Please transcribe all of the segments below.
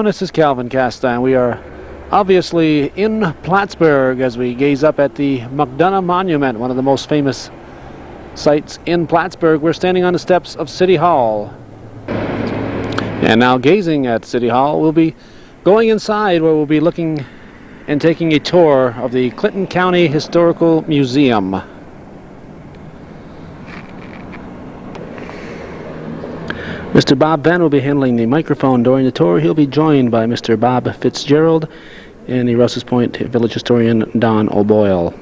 this is Calvin Castan. We are obviously in Plattsburgh as we gaze up at the McDonough Monument, one of the most famous sites in Plattsburgh. We're standing on the steps of City Hall. And now, gazing at City Hall, we'll be going inside where we'll be looking and taking a tour of the Clinton County Historical Museum. Mr. Bob Venne will be handling the microphone during the tour. He'll be joined by Mr. Bob Fitzgerald and the Rouse's Point village historian Don O'Boyle.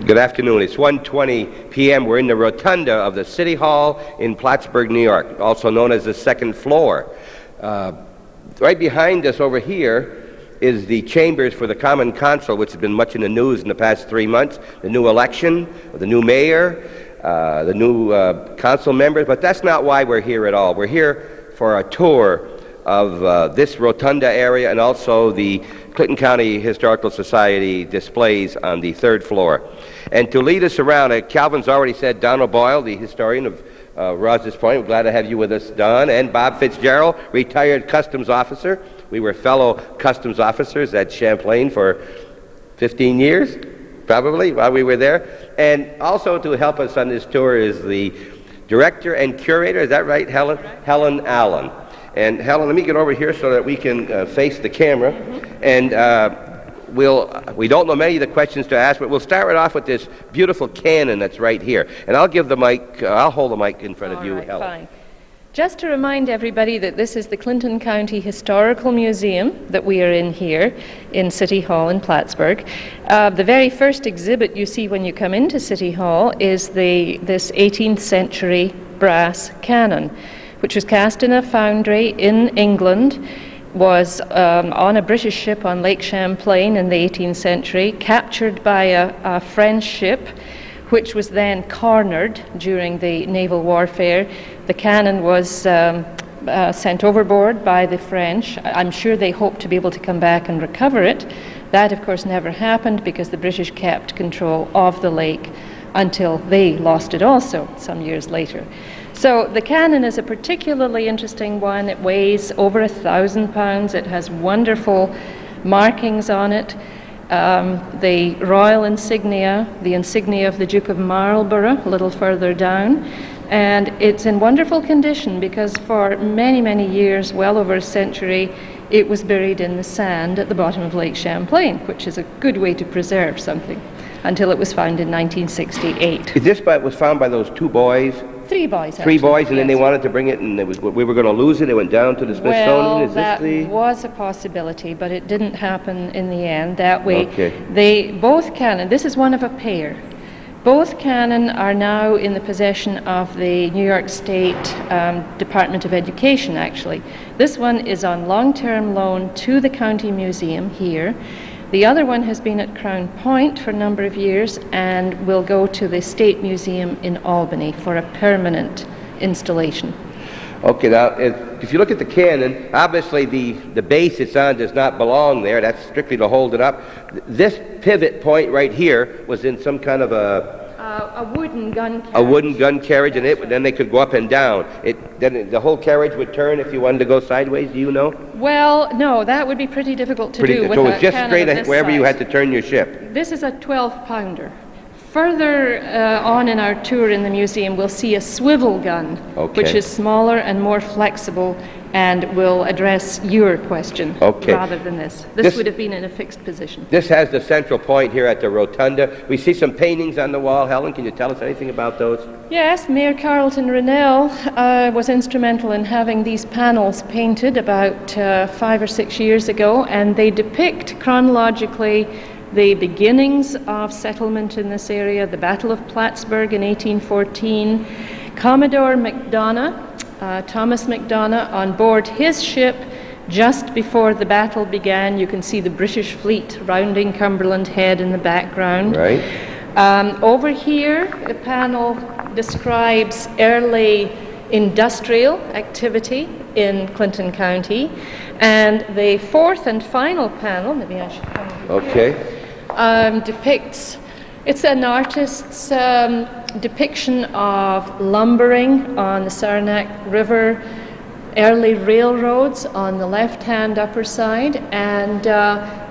Good afternoon. It's 1:20 p.m. We're in the rotunda of the City Hall in Plattsburgh, New York, also known as the second floor. Right behind us over here is the chambers for the Common Council, which has been much in the news in the past 3 months, the new election, the new mayor, the new council members, but that's not why we're here at all. We're here for a tour of this rotunda area and also the Clinton County Historical Society displays on the third floor. And to lead us around, Calvin's already said Don O'Boyle, the historian of Rouse's Point. We're glad to have you with us, Don, and Bob Fitzgerald, retired customs officer. We were fellow customs officers at Champlain for 15 years, probably, while we were there. And also to help us on this tour is the director and curator, is that right, Helen? Right. Helen Allen. And Helen, let me get over here so that we can face the camera. Mm-hmm. And we don't know many of the questions to ask, but we'll start right off with this beautiful cannon that's right here. And I'll give the mic, I'll hold the mic in front of you, Helen. Fine. Just to remind everybody that this is the Clinton County Historical Museum that we are in here in City Hall in Plattsburgh. The very first exhibit you see when you come into City Hall is this 18th century brass cannon, which was cast in a foundry in England, was on a British ship on Lake Champlain in the 18th century, captured by a French ship, which was then cornered during the naval warfare. The cannon was sent overboard by the French. I'm sure they hoped to be able to come back and recover it. That, of course, never happened because the British kept control of the lake until they lost it also some years later. So the cannon is a particularly interesting one. It weighs over 1,000 pounds. It has wonderful markings on it. The royal insignia, the insignia of the Duke of Marlborough, a little further down. And it's in wonderful condition because for many, many years, well over a century, it was buried in the sand at the bottom of Lake Champlain, which is a good way to preserve something, until it was found in 1968. This was found by those two boys? Three boys, actually. Three boys, and yes. Then they wanted to bring it, and we were going to lose it. It went down to the Smithsonian. Well, was a possibility, but it didn't happen in the end that way. Okay. Both cannon, this is one of a pair. Both cannon are now in the possession of the New York State Department of Education, actually. This one is on long-term loan to the County Museum here. The other one has been at Crown Point for a number of years and will go to the State Museum in Albany for a permanent installation. Okay, now if you look at the cannon, obviously the base it's on does not belong there. That's strictly to hold it up. This pivot point right here was in some kind of a wooden gun carriage. A wooden gun carriage, and then they could go up and down. Then the whole carriage would turn if you wanted to go sideways. Do you know? Well, no, that would be pretty difficult to do. So it's just straight wherever you had to turn your ship. This is a 12-pounder. Further on in our tour in the museum, we'll see a swivel gun, which is smaller and more flexible and will address your question rather than this. This would have been in a fixed position. This has the central point here at the rotunda. We see some paintings on the wall. Helen, can you tell us anything about those? Yes, Mayor Carlton Rennell was instrumental in having these panels painted about 5 or 6 years ago, and they depict chronologically the beginnings of settlement in this area, the Battle of Plattsburgh in 1814, Commodore Thomas McDonough, on board his ship just before the battle began. You can see the British fleet rounding Cumberland Head in the background. Right. Over here, the panel describes early industrial activity in Clinton County. And the fourth and final panel, maybe I should come over here, depicts, it's an artist's depiction of lumbering on the Saranac River, early railroads on the left-hand upper side, and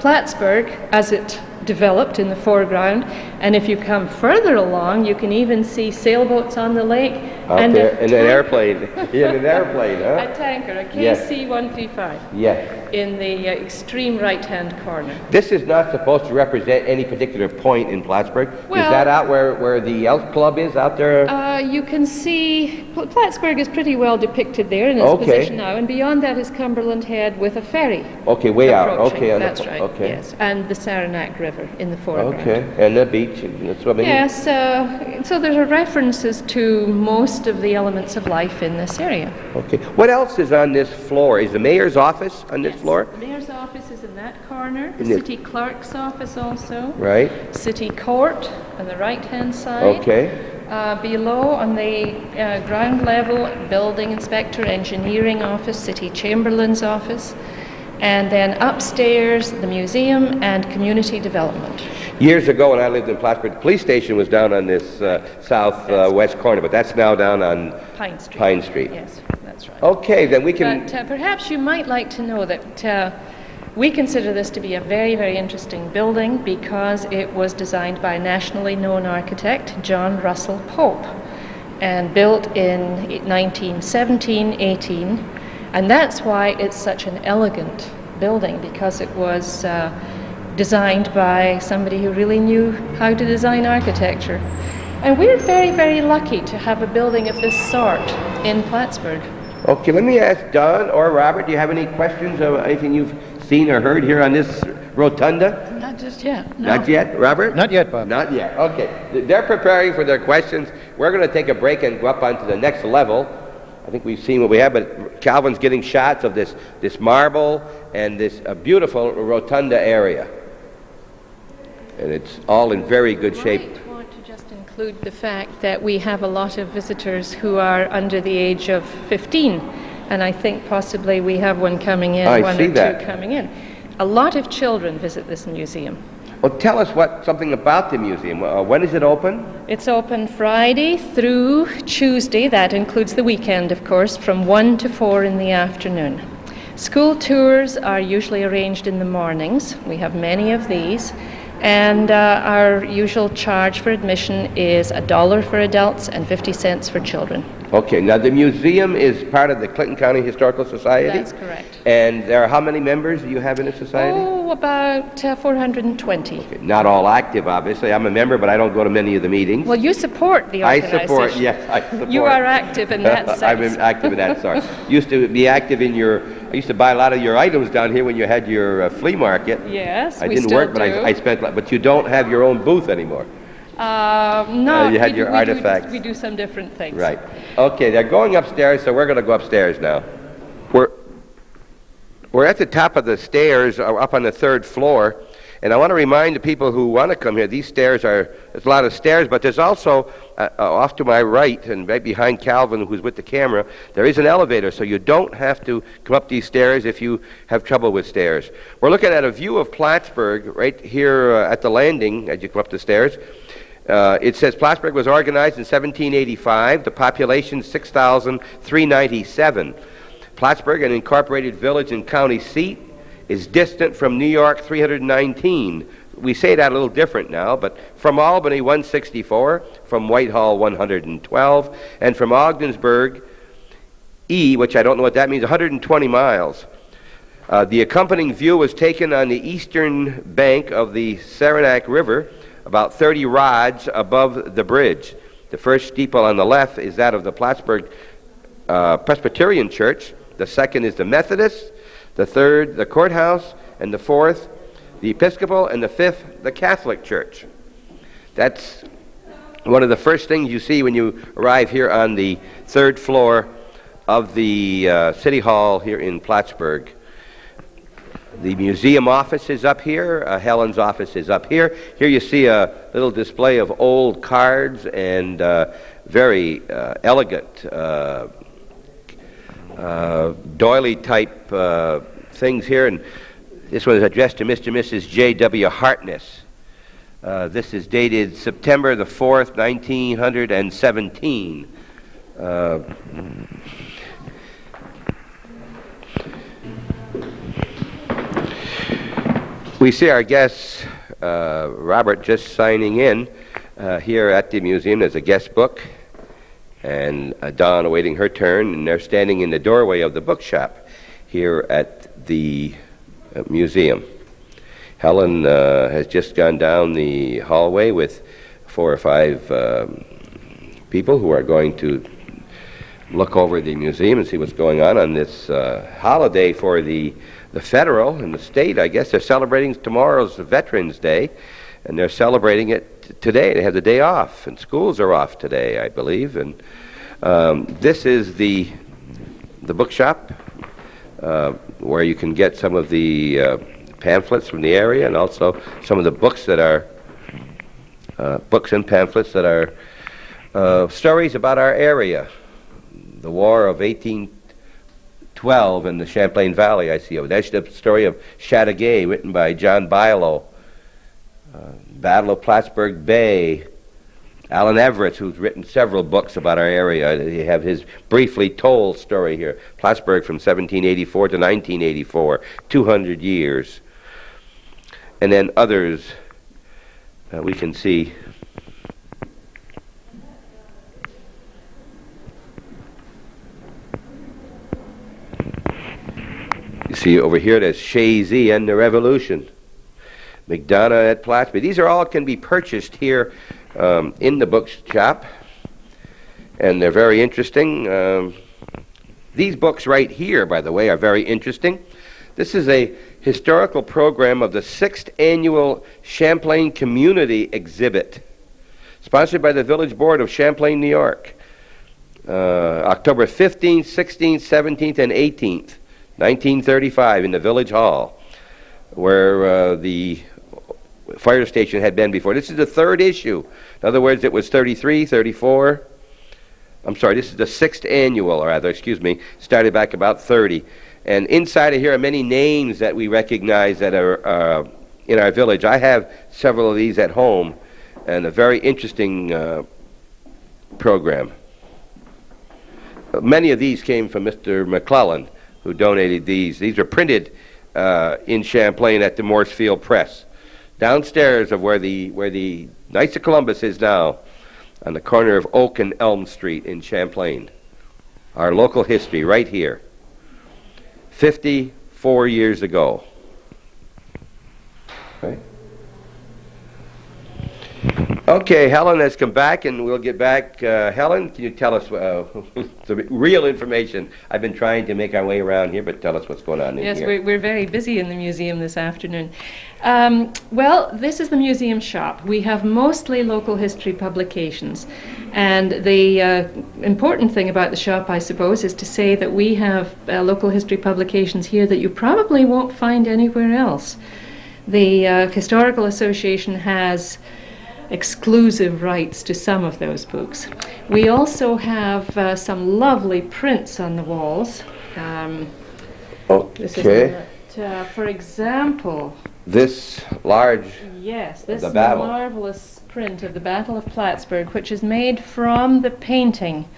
Plattsburgh as it developed in the foreground. And if you come further along, you can even see sailboats on the lake. Out and there, in an airplane. In an airplane, huh? A tanker, a Yes. KC-135. Yes. In the extreme right-hand corner. This is not supposed to represent any particular point in Plattsburgh. Well, is that out where the Elk Club is out there? You can see Plattsburgh is pretty well depicted there in its Okay. position now, and beyond that is Cumberland Head with a ferry. Okay, way out. Approaching. Okay, That's right. Okay. Yes, and the Saranac River in the foreground. Okay, and the beach and the swimming. Yes, so there are references to most of the elements of life in this area. Okay. What else is on this floor? Is the mayor's office on this floor? The mayor's office is in that corner. The In the- city clerk's office also. Right. City court on the right-hand side. Okay. Below on the ground level, building inspector, engineering office, city chamberlain's office, and then upstairs the museum and community development. Years ago, when I lived in Plattsburgh, the police station was down on this southwest corner, but that's now down on Pine Street. Pine Street. Yes, that's right. Okay, then we can. But perhaps you might like to know that we consider this to be a very, very interesting building because it was designed by a nationally known architect, John Russell Pope, and built in 1917-18. And that's why it's such an elegant building, because it was designed by somebody who really knew how to design architecture. And we're very, very lucky to have a building of this sort in Plattsburgh. Okay, let me ask Don or Robert, do you have any questions of anything you've seen or heard here on this rotunda? Not just yet. No. Not yet, Robert? Not yet, Bob. Not yet. Okay. They're preparing for their questions. We're going to take a break and go up onto the next level. I think we've seen what we have, but Calvin's getting shots of this marble and this beautiful rotunda area. And it's all in very good shape. I might want to just include the fact that we have a lot of visitors who are under the age of 15, and I think possibly we have one coming in, I one see or that. two coming in. A lot of children visit this museum. Well, tell us something about the museum. When is it open? It's open Friday through Tuesday, that includes the weekend, of course, from 1 to 4 in the afternoon. School tours are usually arranged in the mornings. We have many of these. And our usual charge for admission is $1 for adults and 50 cents for children. Okay, now the museum is part of the Clinton County Historical Society? That's correct. And there are how many members do you have in the society? Oh, about 420. Okay, not all active, obviously. I'm a member, but I don't go to many of the meetings. Well, you support the I organization. support, yes, I support. You are active in that sense. I'm active in that sort. Used to be active in I used to buy a lot of your items down here when you had your flea market. Yes, I we didn't still work, but do. I spent, but you don't have your own booth anymore. No, you had your artifacts. We do some different things. Right. Okay, they're going upstairs, so we're going to go upstairs now. We're at the top of the stairs, up on the 3rd floor, and I want to remind the people who want to come here, there's a lot of stairs, but there's also, off to my right, and right behind Calvin, who's with the camera, there is an elevator, so you don't have to come up these stairs if you have trouble with stairs. We're looking at a view of Plattsburgh right here at the landing as you come up the stairs. It says Plattsburgh was organized in 1785. The population 6,397. Plattsburgh, an incorporated village and county seat, is distant from New York 319. We say that a little different now, but from Albany 164, from Whitehall 112, and from Ogdensburg, which I don't know what that means, 120 miles. The accompanying view was taken on the eastern bank of the Saranac River, about 30 rods above the bridge. The first steeple on the left is that of the Plattsburgh Presbyterian Church. The second is the Methodist. The third, the courthouse. And the fourth, the Episcopal. And the fifth, the Catholic Church. That's one of the first things you see when you arrive here on the 3rd floor of the City Hall here in Plattsburgh. The museum office is up here. Helen's office is up here. Here you see a little display of old cards and very elegant doily-type things here. And this one is addressed to Mr. and Mrs. J.W. Hartness. This is dated September the 4th, 1917. We see our guest, Robert, just signing in here at the museum. There's a guest book, and Dawn awaiting her turn, and they're standing in the doorway of the bookshop here at the museum. Helen has just gone down the hallway with 4 or 5 people who are going to look over the museum and see what's going on this holiday for the federal and the state. I guess they're celebrating tomorrow's Veterans Day, and they're celebrating it today. They have the day off, and schools are off today, I believe. And this is the bookshop where you can get some of the pamphlets from the area, and also some of the books that are books and pamphlets that are stories about our area. The War of 1812 in the Champlain Valley, I see. That's the story of Chateauguay, written by John Bilo. Battle of Plattsburgh Bay. Alan Everett, who's written several books about our area. They have his briefly told story here. Plattsburgh from 1784 to 1984, 200 years. And then others we can see. You see over here, there's Shazy and the Revolution. McDonough at Plattsburgh. These are all can be purchased here in the bookshop, and they're very interesting. These books right here, by the way, are very interesting. This is a historical program of the 6th Annual Champlain Community Exhibit, sponsored by the Village Board of Champlain, New York. October 15th, 16th, 17th, and 18th, 1935, in the Village Hall, where the fire station had been before. This is the 3rd issue. In other words, it was 33, 34. I'm sorry, this is the 6th annual, or rather, excuse me, started back about 30. And inside of here are many names that we recognize that are in our village. I have several of these at home, and a very interesting program. Many of these came from Mr. McClellan, who donated these. These are printed in Champlain at the Morsefield Press, downstairs of where the Knights of Columbus is now, on the corner of Oak and Elm Street in Champlain. Our local history right here, 54 years ago. Right? Okay, Helen has come back, and we'll get back. Helen, can you tell us the real information? I've been trying to make our way around here, but tell us what's going on in here. Yes, we're very busy in the museum this afternoon. Well, this is the museum shop. We have mostly local history publications. And the important thing about the shop, I suppose, is to say that we have local history publications here that you probably won't find anywhere else. The Historical Association has exclusive rights to some of those books. We also have some lovely prints on the walls. This is for example, this large yes, this the battle. marvelous print of the Battle of Plattsburgh, which is made from the painting,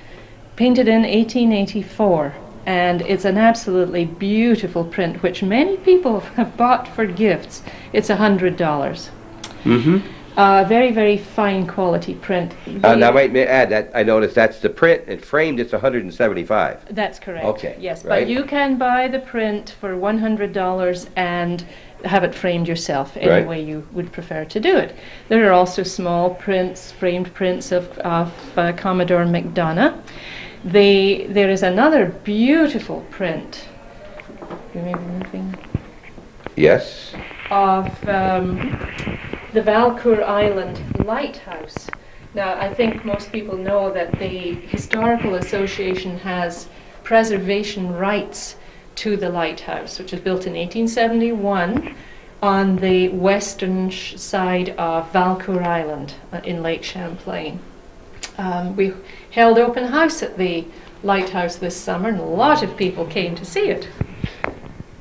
painted in 1884. And it's an absolutely beautiful print, which many people have bought for gifts. It's $100. Mm-hmm. Very, very fine quality print. Now, wait, may I add that I noticed that's the print, and framed it's $175. That's correct. Okay. Yes, right. but you can buy the print for $100 and have it framed yourself any Right. way you would prefer to do it. There are also small prints, framed prints of Commodore McDonough. There is another beautiful print. You may be moving. Yes. Of the Valcour Island Lighthouse. Now, I think most people know that the Historical Association has preservation rights to the lighthouse, which was built in 1871 on the western side of Valcour Island in Lake Champlain. We held open house at the lighthouse this summer, and a lot of people came to see it.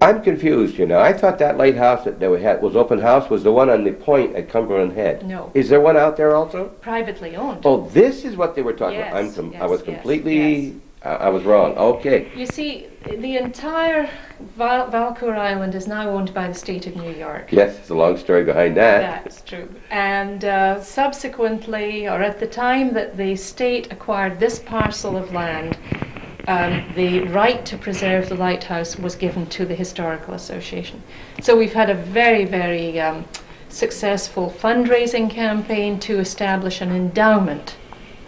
I'm confused, you know. I thought that lighthouse that we had was open house was the one on the point at Cumberland Head. No. Is there one out there also? Privately owned. Oh, this is what they were talking Yes, about. yes, I was yes, completely, yes. I was wrong. Okay. You see, the entire Valcour Island is now owned by the state of New York. Yes, it's a long story behind that. That's true. And subsequently, or at the time that the state acquired this parcel of land, the right to preserve the lighthouse was given to the Historical Association. So we've had a very, very successful fundraising campaign to establish an endowment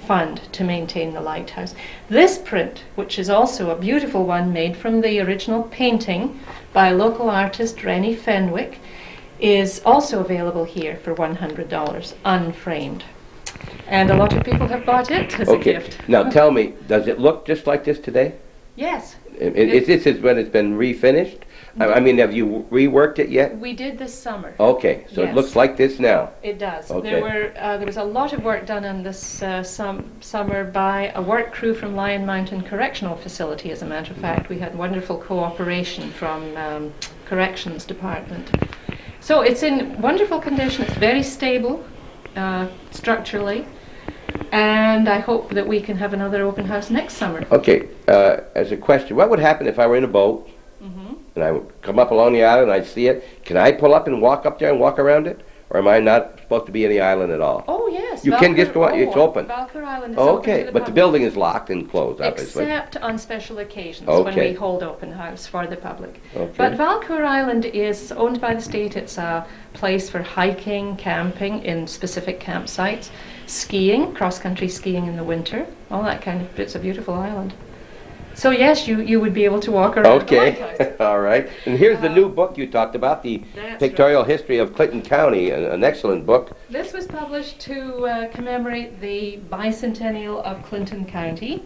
fund to maintain the lighthouse. This print, which is also a beautiful one made from the original painting by local artist Rennie Fenwick, is also available here for $100, unframed. And a lot of people have bought it as a gift. Now tell me, does it look just like this today? Yes. This is when it's been refinished? I mean, have you reworked it yet? We did this summer. Okay, so Yes. It looks like this now. It does. Okay. There was a lot of work done on this summer by a work crew from Lion Mountain Correctional Facility, as a matter of fact. We had wonderful cooperation from Corrections Department. So it's in wonderful condition. It's very stable structurally. And I hope that we can have another open house next summer. Okay, as a question, what would happen if I were in a boat and I would come up along the island and I'd see it? Can I pull up and walk up there and walk around it? Or am I not supposed to be in the island at all? Oh, yes. You can just go out, it's open. Valcour Island is open to Okay, the but the public. building is locked and closed, obviously. Except on special occasions when Okay. we hold open house for the public. Okay. But Valcour Island is owned by the state. It's a place for hiking, camping in specific campsites, skiing, cross-country skiing in the winter, all that kind of, it's a beautiful island. So yes, you would be able to walk around the lighthouse. Okay, all right. And here's the new book you talked about, the That's Pictorial History of Clinton County, an excellent book. This was published to commemorate the bicentennial of Clinton County,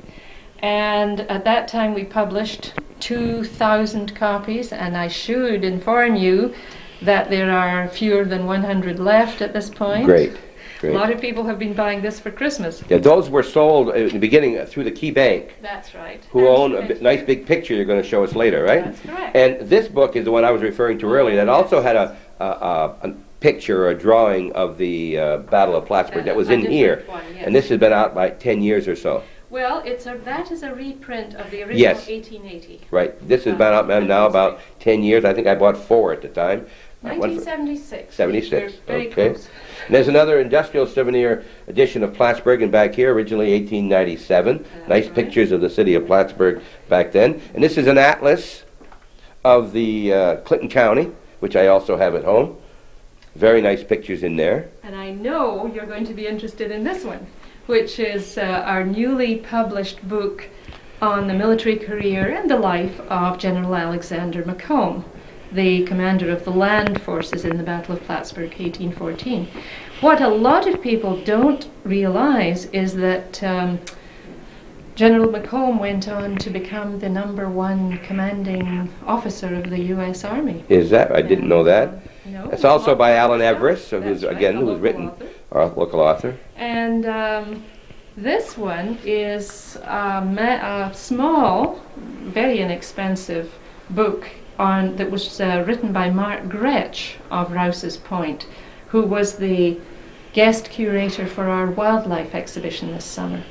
and at that time we published 2,000 copies, and I should inform you that there are fewer than 100 left at this point. Great, A great. lot of people have been buying this for Christmas. Yeah, those were sold in the beginning through the Key Bank, That's right. who And own you a mentioned nice it. big picture you're going to show us later, right? That's correct. And this book is the one I was referring to earlier that also had a picture or a drawing of the Battle of Plattsburgh that was A in different here. one, yes. And this has been out by 10 years or so. Well, that is a reprint of the original Yes. 1880. Right, this has been out now about 10 years. I think I bought 4 at the time. One for- 1976. 76, We're very okay. close. And there's another industrial souvenir edition of Plattsburgh, and back here, originally 1897. Nice right. pictures of the city of Plattsburgh back then. And this is an atlas of the Clinton County, which I also have at home. Very nice pictures in there. And I know you're going to be interested in this one, which is our newly published book on the military career and the life of General Alexander Macomb, the commander of the land forces in the Battle of Plattsburgh, 1814. What a lot of people don't realize is that General Macomb went on to become the #1 commanding officer of the U.S. Army. Is that? I didn't know that. No, It's also by Alan Yeah, Everest, who's that's right, again a who's local written, author. our local author. And this one is a small, very inexpensive book that was written by Mark Gretsch of Rouse's Point, who was the guest curator for our wildlife exhibition this summer.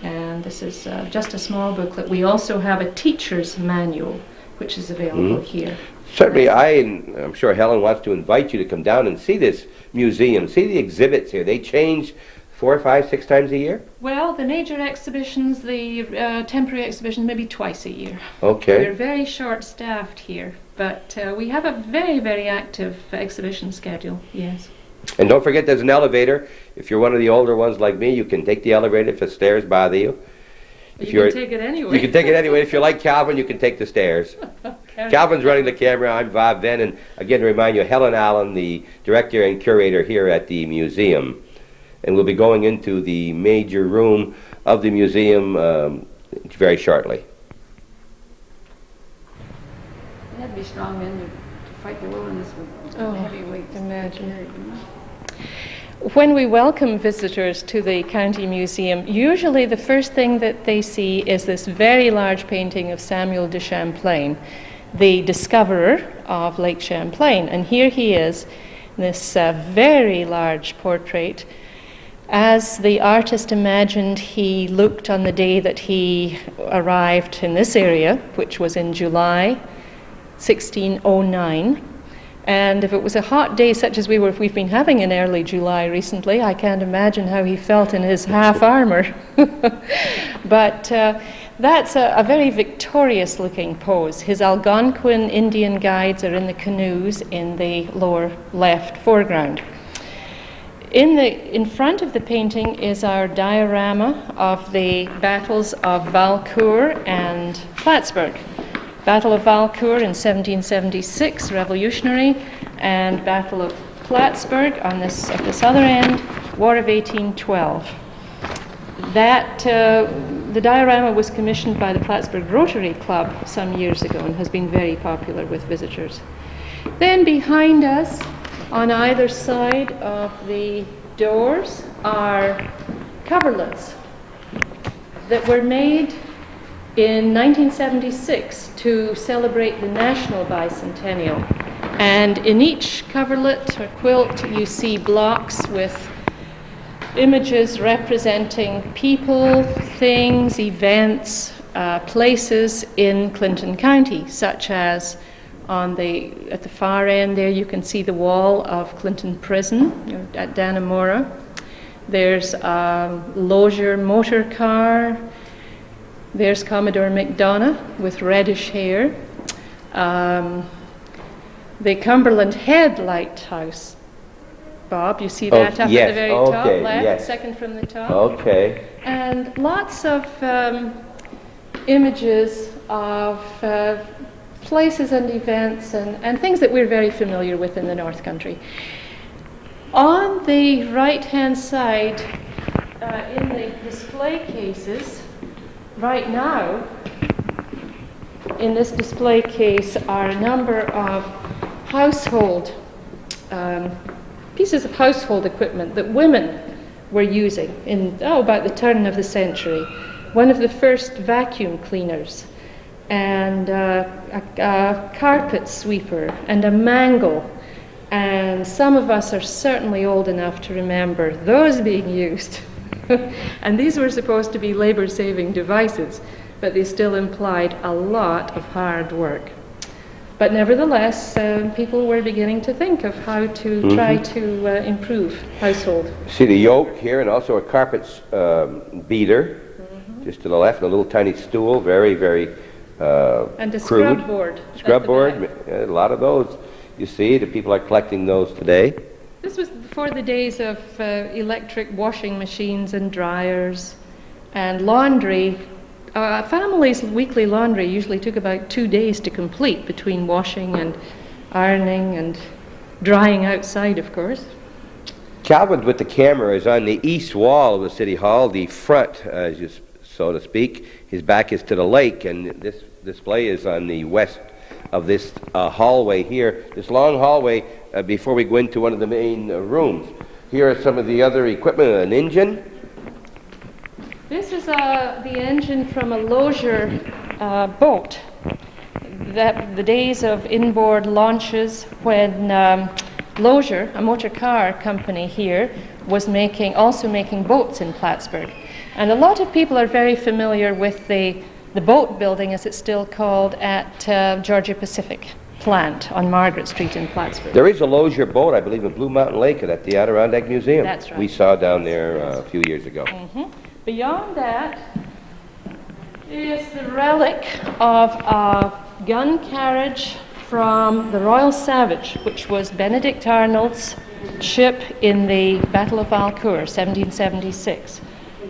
And this is just a small booklet. We also have a teacher's manual, which is available here. Certainly, I'm sure Helen wants to invite you to come down and see this museum, see the exhibits here. They change 4, 5, 6 times a year? Well, the major exhibitions, the temporary exhibitions, maybe twice a year. Okay. We're very short-staffed here, but we have a very, very active exhibition schedule, yes. And don't forget there's an elevator. If you're one of the older ones like me, you can take the elevator if the stairs bother you. You can take it anyway. You can take it anyway. If you're like Calvin, you can take the stairs. Calvin's running the camera. I'm Bob Venne. And again, to remind you, Helen Allen, the director and curator here at the museum. And we'll be going into the major room of the museum very shortly. You had to be strong men to fight the wilderness with heavy weights. Imagine. When we welcome visitors to the County Museum, usually the first thing that they see is this very large painting of Samuel de Champlain. the discoverer of Lake Champlain. And here he is, this very large portrait. As the artist imagined he looked on the day that he arrived in this area, which was in July 1609. And if it was a hot day such as we've been having in early July recently, I can't imagine how he felt in his half armor. But that's a very victorious looking pose. His Algonquin Indian guides are in the canoes in the lower left foreground. In front of the painting is our diorama of the battles of Valcourt and Plattsburgh. Battle of Valcourt in 1776, Revolutionary, and Battle of Plattsburgh on this other end, War of 1812. The diorama was commissioned by the Plattsburgh Rotary Club some years ago and has been very popular with visitors. Then behind us, on either side of the doors, are coverlets that were made in 1976 to celebrate the National Bicentennial. And in each coverlet or quilt, you see blocks with images representing people, things, events, places in Clinton County, such as at the far end there you can see the wall of Clinton Prison at Dannemora. There's a Lozier motor car. There's Commodore McDonough with reddish hair. The Cumberland Head Lighthouse. Bob, you see that up yes. at the very Okay, top left, yes. second from the top. Okay. And lots of images of places and events and things that we're very familiar with in the North Country. On the right-hand side, in the display cases, right now, in this display case are a number of household pieces of household equipment that women were using in about the turn of the century. One of the first vacuum cleaners, and a carpet sweeper, and a mangle. And some of us are certainly old enough to remember those being used. And these were supposed to be labor-saving devices, but they still implied a lot of hard work. But nevertheless, people were beginning to think of how to try to improve household. See the yoke here, and also a carpet beater, just to the left, and a little tiny stool, very, very and a crude. scrub board. Scrub board, a lot of those. You see, the people are collecting those today. This was before the days of electric washing machines and dryers and laundry. A family's weekly laundry usually took about 2 days to complete, between washing and ironing and drying outside, of course. Calvin with the camera is on the east wall of the City Hall, the front, so to speak. His back is to the lake, and this display is on the west of this hallway here, this long hallway before we go into one of the main rooms. Here are some of the other equipment, an engine. This is the engine from a Lozier boat. The days of inboard launches when Lozier, a motor car company here, was also making boats in Plattsburgh. And a lot of people are very familiar with the boat building, as it's still called, at Georgia Pacific plant on Margaret Street in Plattsburgh. There is a Lozier boat, I believe, in Blue Mountain Lake at the Adirondack Museum. That's right. We saw down there a few years ago. Beyond that is the relic of a gun carriage from the Royal Savage, which was Benedict Arnold's ship in the Battle of Valcourt, 1776.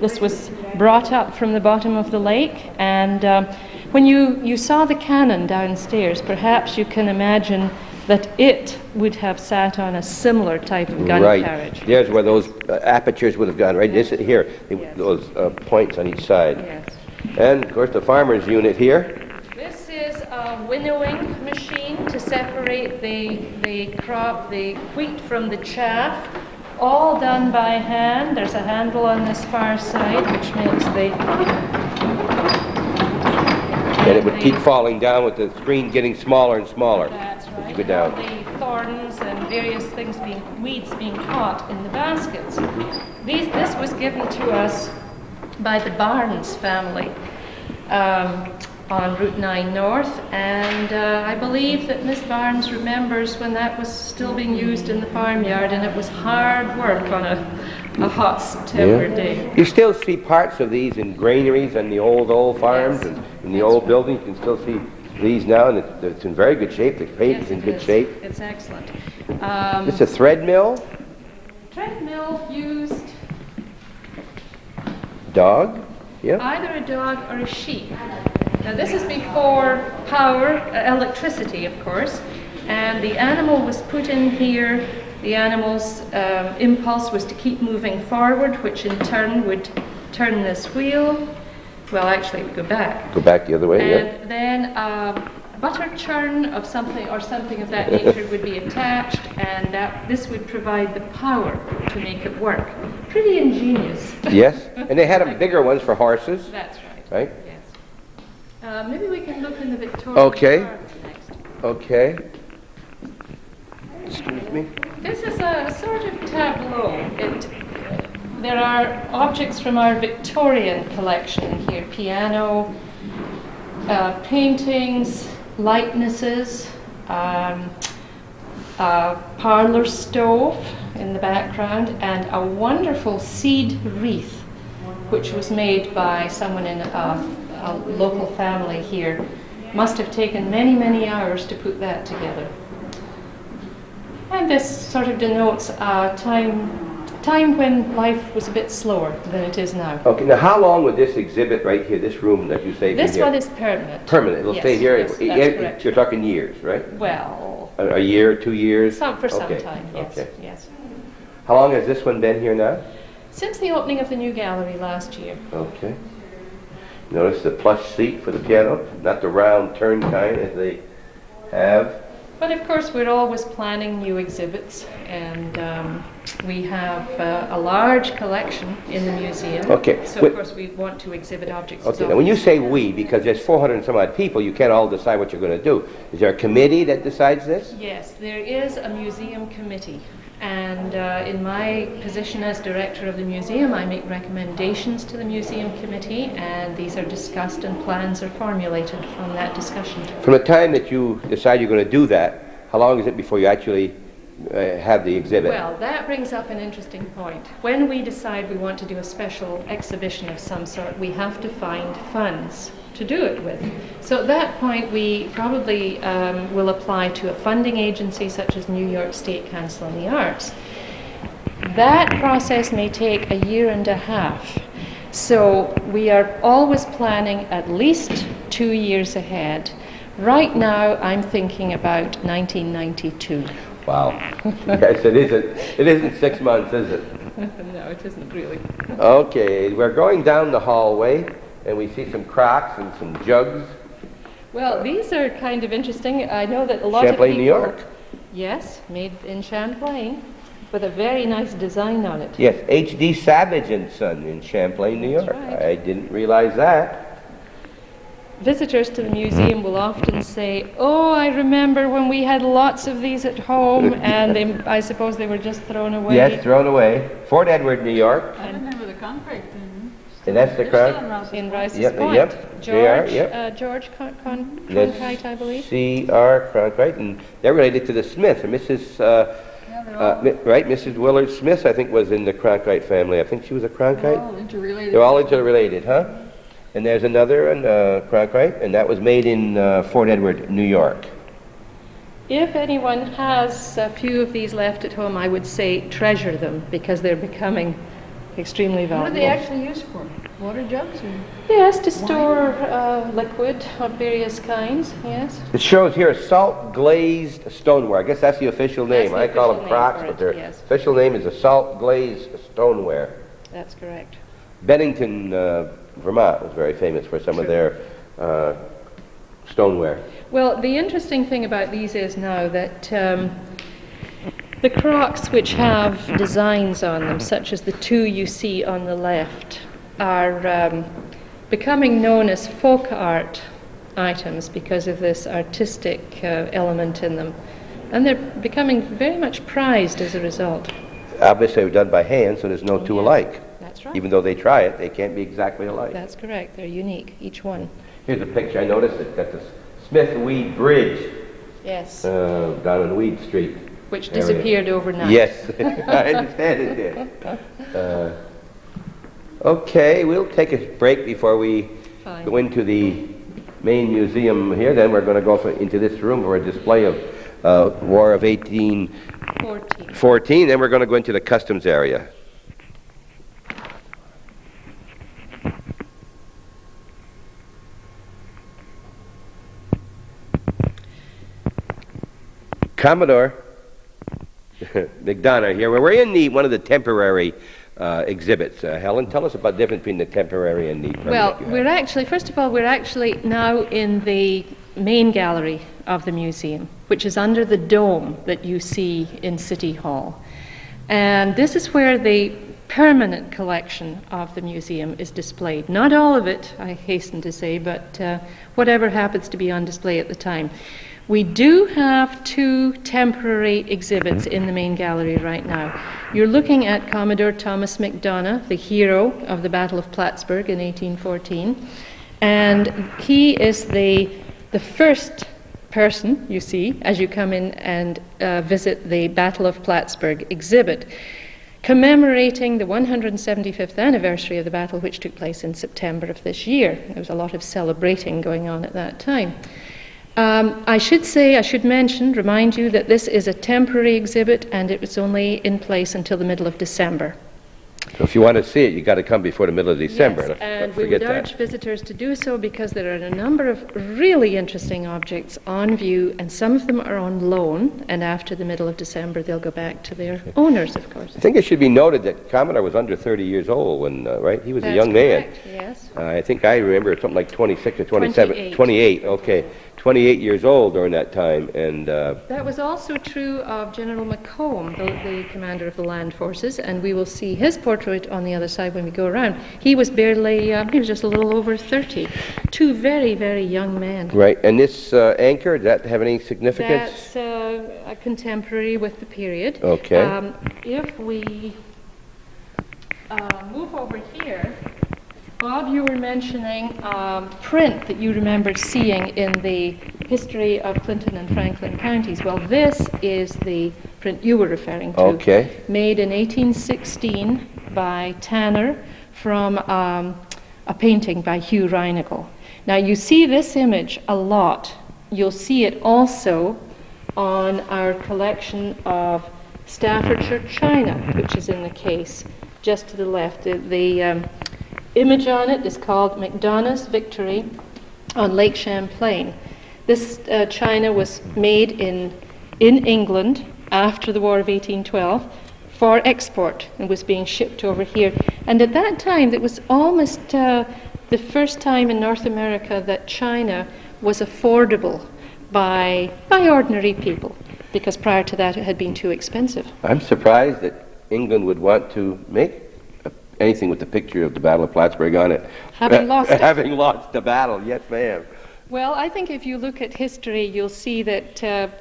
This was brought up from the bottom of the lake, and when you saw the cannon downstairs, perhaps you can imagine that it would have sat on a similar type of gun carriage. There's where those apertures would have gone, right? This here, those points on each side. Yes. And, of course, the farmer's unit here. This is a winnowing machine to separate the crop, the wheat from the chaff, all done by hand. There's a handle on this far side, which makes And it would keep falling down with the screen getting smaller and smaller. That's right. As you go down. All the thorns and various things weeds being caught in the baskets. This was given to us by the Barnes family on Route 9 North, and I believe that Miss Barnes remembers when that was still being used in the farmyard, and it was hard work on a hot September day. You still see parts of these in granaries and the old farms, Yes. and in the old buildings. You can still see these now, and it's in very good shape. The paint Yes, is in it good is. shape. It's excellent. It's a thread mill. Treadmill used Dog. Yeah. either a dog or a sheep. Now this is before power, electricity of course, and the animal was put in here. The animal's impulse was to keep moving forward, which in turn would turn this wheel. Well, actually it would go back. Go back the other way. Yeah. And then a butter churn of something or something of that nature would be attached, and this would provide the power to make it work. Pretty ingenious. Yes. And they had them bigger ones for horses. That's right. Right. Yes. Maybe we can look in the Victorian Okay. Gardens next. Okay. Excuse me. This is a sort of tableau. There are objects from our Victorian collection here: piano, paintings, likenesses, a parlor stove in the background, and a wonderful seed wreath, which was made by someone in a local family here. Must have taken many, many hours to put that together. And this sort of denotes a time when life was a bit slower than it is now. Okay. Now, how long would this exhibit right here, this room that you say? This be here? one is permanent. Permanent. It'll Yes, stay here. yes, that's correct. You're talking years, right? Well, A year, 2 years? for some Okay. time, yes, Okay. yes. How long has this one been here now? Since the opening of the new gallery last year. Okay. Notice the plush seat for the piano, not the round turn kind as they have. But of course, we're always planning new exhibits, and we have a large collection in the museum. Okay. So of course, we want to exhibit objects. as Okay, now when you often say as can. we, because there's 400 and some odd people, you can't all decide what you're going to do. Is there a committee that decides this? Yes, there is a museum committee, and in my position as director of the museum, I make recommendations to the museum committee, and these are discussed and plans are formulated from that discussion. From the time that you decide you're going to do that, how long is it before you actually have the exhibit? Well, that brings up an interesting point. When we decide we want to do a special exhibition of some sort, we have to find funds to do it with. So at that point, we probably will apply to a funding agency such as New York State Council on the Arts. That process may take a year and a half. So we are always planning at least 2 years ahead. Right now, I'm thinking about 1992. Wow. Yes, it isn't 6 months, is it? No, it isn't really. Okay, we're going down the hallway, and we see some crocks and some jugs. Well, these are kind of interesting. I know that a lot Champlain, of New people... York. Yes, made in Champlain, with a very nice design on it. Yes, H.D. Savage and Son in Champlain, New That's York. right. I didn't realize that. Visitors to the museum will often say, "Oh, I remember when we had lots of these at home," and I suppose they were just thrown away. Yes, thrown away. Fort Edward, New York. I remember the concrete thing. And that's the They're crown? still in Rouse's In Point. Rice's Yep, Point. yep, they are, yep. George Cronkite, I believe. C.R. Cronkite, and they're related to the Smiths. And Mrs. Yeah, they're all, Right, Mrs. Willard Smith, I think, was in the Cronkite family. I think she was a they're Cronkite. all interrelated. They're all interrelated, huh? And there's another one, Cronkite, and that was made in Fort Edward, New York. If anyone has a few of these left at home, I would say treasure them, because they're becoming extremely What valuable. are they actually used for? Water jugs or? Yes, to store liquid of various kinds, yes. It shows here salt glazed stoneware. I guess that's the official name. That's the I call them official name crocks, for but it, their yes. official name is a salt glazed stoneware. That's correct. Bennington, Vermont was very famous for some of their stoneware. Well, the interesting thing about these is now that the crocks which have designs on them, such as the two you see on the left, are becoming known as folk art items because of this artistic element in them. And they're becoming very much prized as a result. Obviously, they were done by hand, so there's no two alike. That's right. Even though they try it, they can't be exactly alike. That's correct. They're unique, each one. Here's a picture. I noticed it. Got the Smith-Weed Bridge Yes. down on Weed Street. Which area. disappeared overnight. Yes, I understand it did. Okay, we'll take a break before we Fine. go into the main museum here. Then we're going to go into this room for a display of War of 1814. Then we're going to go into the customs area. Commodore McDonough here. We're in one of the temporary exhibits. Helen, tell us about the difference between the temporary and the permanent. Well, first of all, we're actually now in the main gallery of the museum, which is under the dome that you see in City Hall. And this is where the permanent collection of the museum is displayed. Not all of it, I hasten to say, but whatever happens to be on display at the time. We do have two temporary exhibits in the main gallery right now. You're looking at Commodore Thomas McDonough, the hero of the Battle of Plattsburgh in 1814. And he is the first person you see as you come in and visit the Battle of Plattsburgh exhibit, commemorating the 175th anniversary of the battle, which took place in September of this year. There was a lot of celebrating going on at that time. I should remind you that this is a temporary exhibit and it was only in place until the middle of December. So if you want to see it, you've got to come before the middle of December. Yes, and we would urge visitors to do so because there are a number of really interesting objects on view, and some of them are on loan, and after the middle of December they'll go back to their owners, of course. I think it should be noted that Commodore was under 30 years old when, right? He was a young correct, man. Yes. I think I remember something like 26 or 27. 28, okay. 28 years old during that time, and that was also true of General McComb, the commander of the land forces, and we will see his portrait on the other side when we go around. He was he was just a little over 30. Two very, very young men. Right, and this anchor, does that have any significance? That's a contemporary with the period. Okay. If we move over here, Bob, you were mentioning print that you remembered seeing in the history of Clinton and Franklin counties. Well, this is the print you were referring to. Okay. Made in 1816 by Tanner from a painting by Hugh Reinagle. Now, you see this image a lot. You'll see it also on our collection of Staffordshire china, which is in the case just to the left. The image on it is called McDonough's Victory on Lake Champlain. This china was made in England after the War of 1812 for export and was being shipped over here. And at that time, it was almost the first time in North America that china was affordable by ordinary people, because prior to that it had been too expensive. I'm surprised that England would want to make anything with the picture of the Battle of Plattsburgh on it. Having lost it. Having lost the battle, yes ma'am. Well, I think if you look at history, you'll see that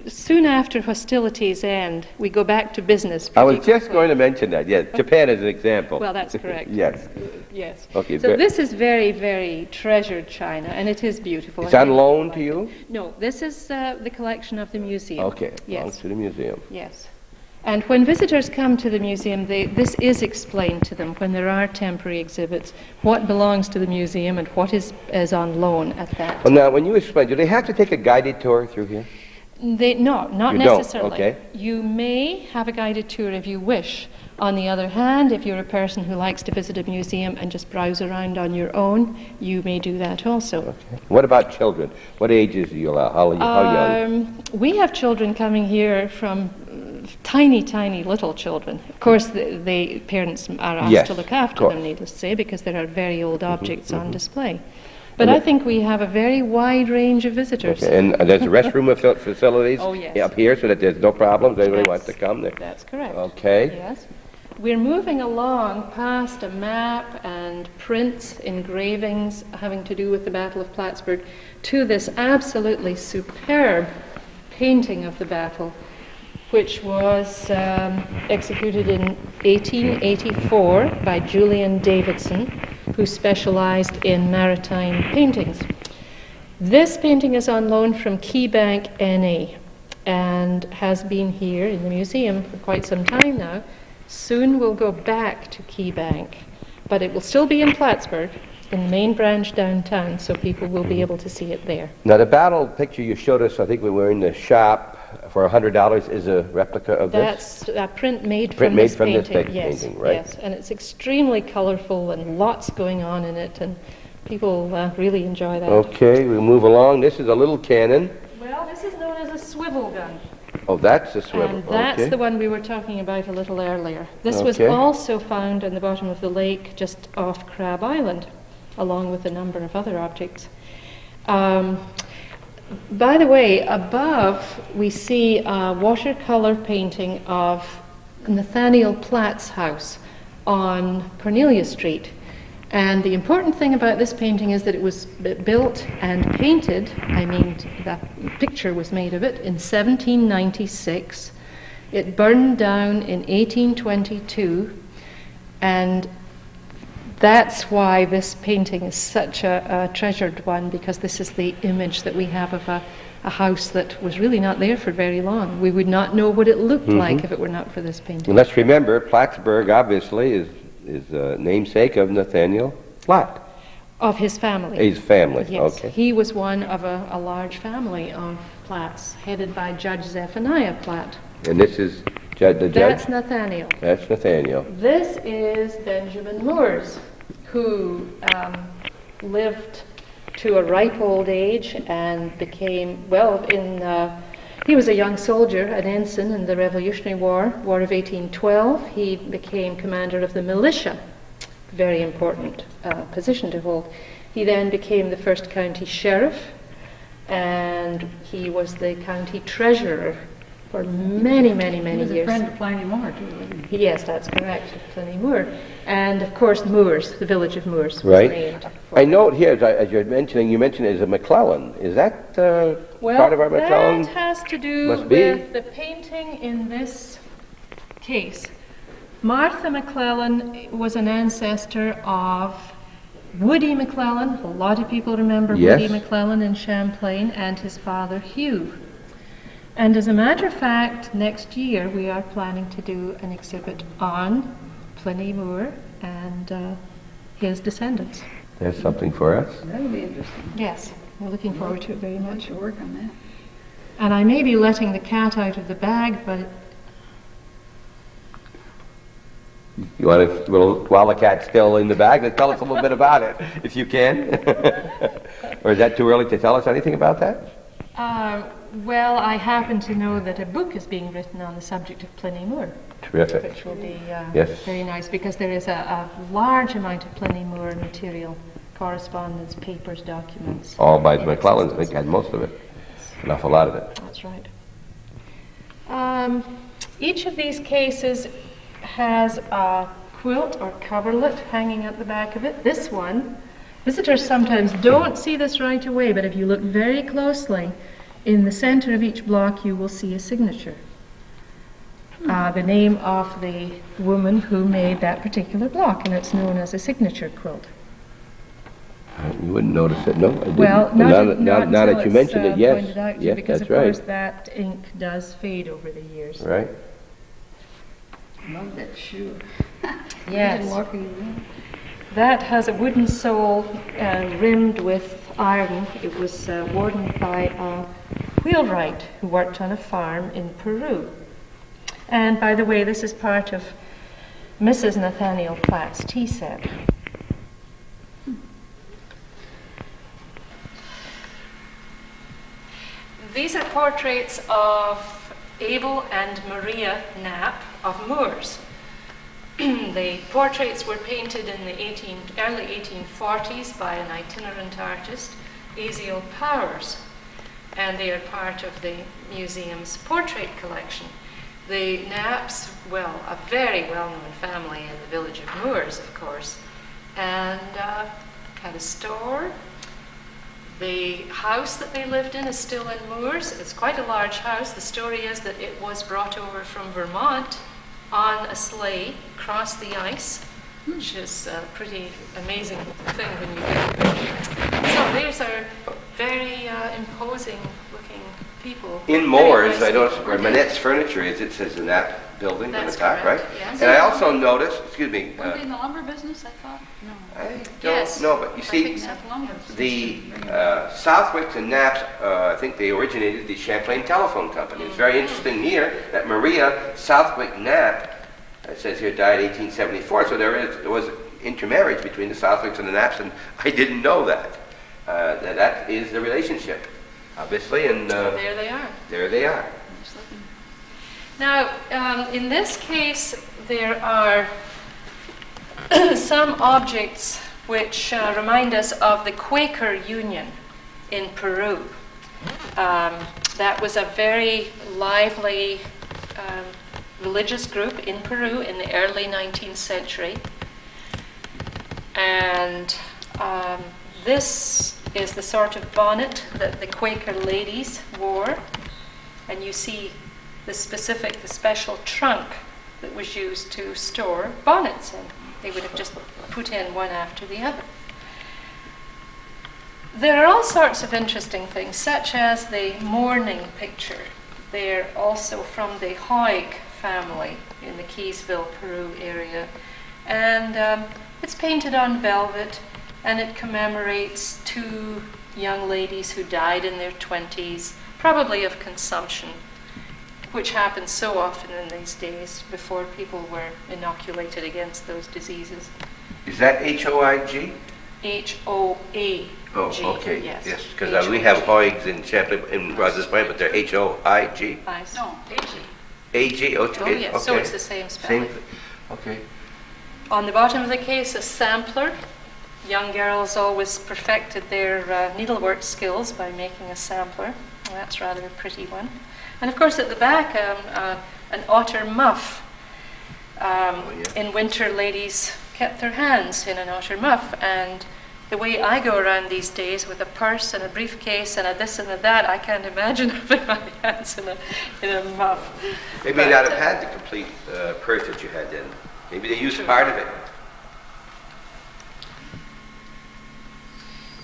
soon after hostilities end, we go back to business. I was just going to mention that, yes. Japan is an example. Well, that's correct. Yes. Yes. Okay, so this is very, very treasured china, and it is beautiful. It's on loan to you? No, this is the collection of the museum. Okay, yes. belongs to the museum. Yes. And when visitors come to the museum, this is explained to them when there are temporary exhibits, what belongs to the museum and what is on loan at that. Well, now, when you explain, do they have to take a guided tour through here? No, not You don't, necessarily. okay. You may have a guided tour if you wish. On the other hand, if you're a person who likes to visit a museum and just browse around on your own, you may do that also. Okay. What about children? What ages do you allow? How young? We have children coming here from tiny, tiny little children. Of course, the parents are asked to look after them, needless to say, because there are very old objects on display. But I think we have a very wide range of visitors. Okay. And there's restroom facilities Oh, yes. up here so that there's no problems. Anybody wants to come there? That's correct. Okay. Yes. we're moving along past a map and prints, engravings having to do with the Battle of Plattsburgh to this absolutely superb painting of the battle, which was executed in 1884 by Julian Davidson, who specialized in maritime paintings. This painting is on loan from Key Bank, NA, and has been here in the museum for quite some time now. Soon we'll go back to Key Bank, but it will still be in Plattsburgh, in the main branch downtown, so people will be able to see it there. Now, the battle picture you showed us, I think we were in the shop, for $100 is a replica of this? That's a print made from this painting. Yes, painting, right? yes, and it's extremely colorful and lots going on in it, and people really enjoy that. Okay, we move along. This is a little cannon. Well, this is known as a swivel gun. Oh, that's a swivel. And that's okay. the one we were talking about a little earlier. This was Okay. also found in the bottom of the lake just off Crab Island, along with a number of other objects. By the way, above we see a watercolor painting of Nathaniel Platt's house on Cornelia Street. And the important thing about this painting is that it was built and painted, that picture was made of it, in 1796. It burned down in 1822, and that's why this painting is such a treasured one, because this is the image that we have of a house that was really not there for very long. We would not know what it looked like if it were not for this painting. And let's remember, Plattsburgh obviously is namesake of Nathaniel Platt. Of his family. His family, Yes, okay. he was one of a large family of Platts, headed by Judge Zephaniah Platt. And this is the judge? That's Nathaniel. That's Nathaniel. This is Benjamin Moores, who lived to a ripe old age and became, he was a young soldier, an ensign in the Revolutionary War, War of 1812. He became commander of the militia, very important position to hold. He then became the first county sheriff, and he was the county treasurer for many, many, many years. He was a friend of Pliny Moore, too, wasn't he? Yes, that's correct, Pliny Moore. And of course, Moores, the village of Moores, was Right. named. For I note here, as you're mentioning, you mentioned it as a McClellan. Is that part of our McClellan? That has to do Must be. with the painting in this case. Martha McClellan was an ancestor of Woody McClellan. A lot of people remember Yes. Woody McClellan in Champlain, and his father Hugh. And as a matter of fact, next year we are planning to do an exhibit on Pliny Moore and his descendants. That's something for us. That'll be interesting. Yes, we're looking forward to it very I'd like much. to work on that. And I may be letting the cat out of the bag, but You want to, while the cat's still in the bag, tell us a little bit about it, if you can. Or is that too early to tell us anything about that? well, I happen to know that a book is being written on the subject of Pliny Moore, Terrific. which will be Yes. very nice, because there is a large amount of Pliny Moore material, correspondence, papers, documents. All by the in McClellans, I think, existence. had most of it. An awful lot of it. That's right. Each of these cases has a quilt or coverlet hanging at the back of it. This one, visitors sometimes don't see this right away, but if you look very closely, in the center of each block you will see a signature. The name of the woman who made that particular block, and it's known as a signature quilt. You wouldn't notice it, no? I didn't. Well, not now until that you it's, mentioned it, yes. pointed out to you, Yes, because that's of course right. that ink does fade over the years. Right. Love that shoe. Yes. Imagine walking around. That has a wooden sole rimmed with iron. It was worn by a wheelwright who worked on a farm in Peru. And by the way, this is part of Mrs. Nathaniel Platt's tea set. These are portraits of Abel and Maria Knapp of Moores. The portraits were painted in the early 1840s by an itinerant artist, Aziel Powers, and they are part of the museum's portrait collection. The Knapps, well, a very well-known family in the village of Moors, of course, and had a store. The house that they lived in is still in Moors. It's quite a large house. The story is that it was brought over from Vermont on a sleigh across the ice, which is a pretty amazing thing when you get there. So these are very imposing looking people. In Very Moors, nice I noticed people. where Manette's Furniture is, it says in that building on the That's top, correct, right? yes. And I also noticed, excuse me, Weren't they in the lumber business, I thought? No. I don't Yes. know, but you I see, think so. Not lumber. the Southwicks and Knapps, I think they originated the Champlain Telephone Company. It's very interesting here that Maria Southwick Knapp, it says here, died 1874. So there was intermarriage between the Southwicks and the Knapps, and I didn't know that. That is the relationship, obviously, and There they are. there they are. Just looking. Now, in this case, there are some objects which remind us of the Quaker Union in Peru. That was a very lively religious group in Peru in the early 19th century. And this is the sort of bonnet that the Quaker ladies wore. And you see the special trunk that was used to store bonnets in. They would have just put in one after the other. There are all sorts of interesting things, such as the mourning picture. They're also from the Hoig family in the Keysville, Peru area. And it's painted on velvet, and it commemorates two young ladies who died in their 20s, probably of consumption, which happens so often in these days before people were inoculated against those diseases. Is that H-O-I-G? H-O-A-G. Oh, okay. Yes, Because we have Hoigs in Champlain, in Rogers Point, but they're H-O-I-G? No, AG. A-G? Oh, yes, so it's the same spelling. Same, okay. On the bottom of the case, a sampler. Young girls always perfected their needlework skills by making a sampler. Well, that's rather a pretty one. And of course, at the back, an otter muff. In winter, ladies kept their hands in an otter muff. And the way I go around these days with a purse and a briefcase and a this and a that, I can't imagine having my hands in a muff. They may not have had the complete purse that you had then. Maybe they used part of it.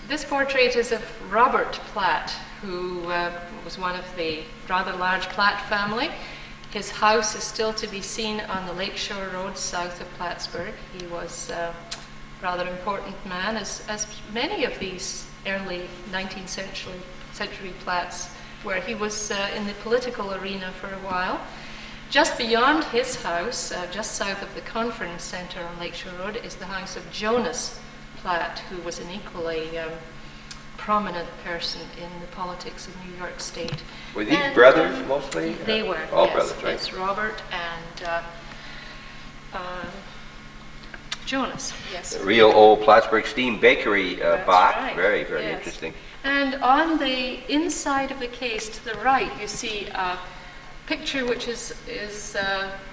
This portrait is of Robert Platt, who was one of the rather large Platt family. His house is still to be seen on the Lakeshore Road south of Plattsburgh. He was a rather important man, as many of these early 19th century Platts were. He was in the political arena for a while. Just beyond his house, just south of the conference center on Lakeshore Road, is the house of Jonas Platt, who was an equally prominent person in the politics of New York State. Were these brothers mostly? They were, All yes. brothers, right? Yes, Robert and Jonas, yes. The real old Plattsburgh Steam Bakery That's box. right, Very, very yes. interesting. And on the inside of the case to the right, you see a picture which is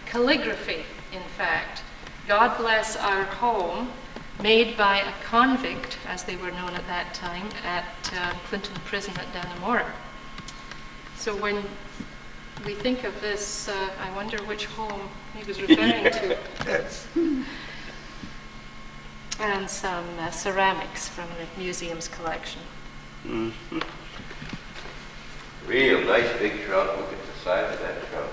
calligraphy, in fact. God Bless Our Home, made by a convict, as they were known at that time, at Clinton Prison at Dannemora. So when we think of this, I wonder which home he was referring to. Yes. And some ceramics from the museum's collection. Mm-hmm. Real nice big trunk. Look at the size of that trunk.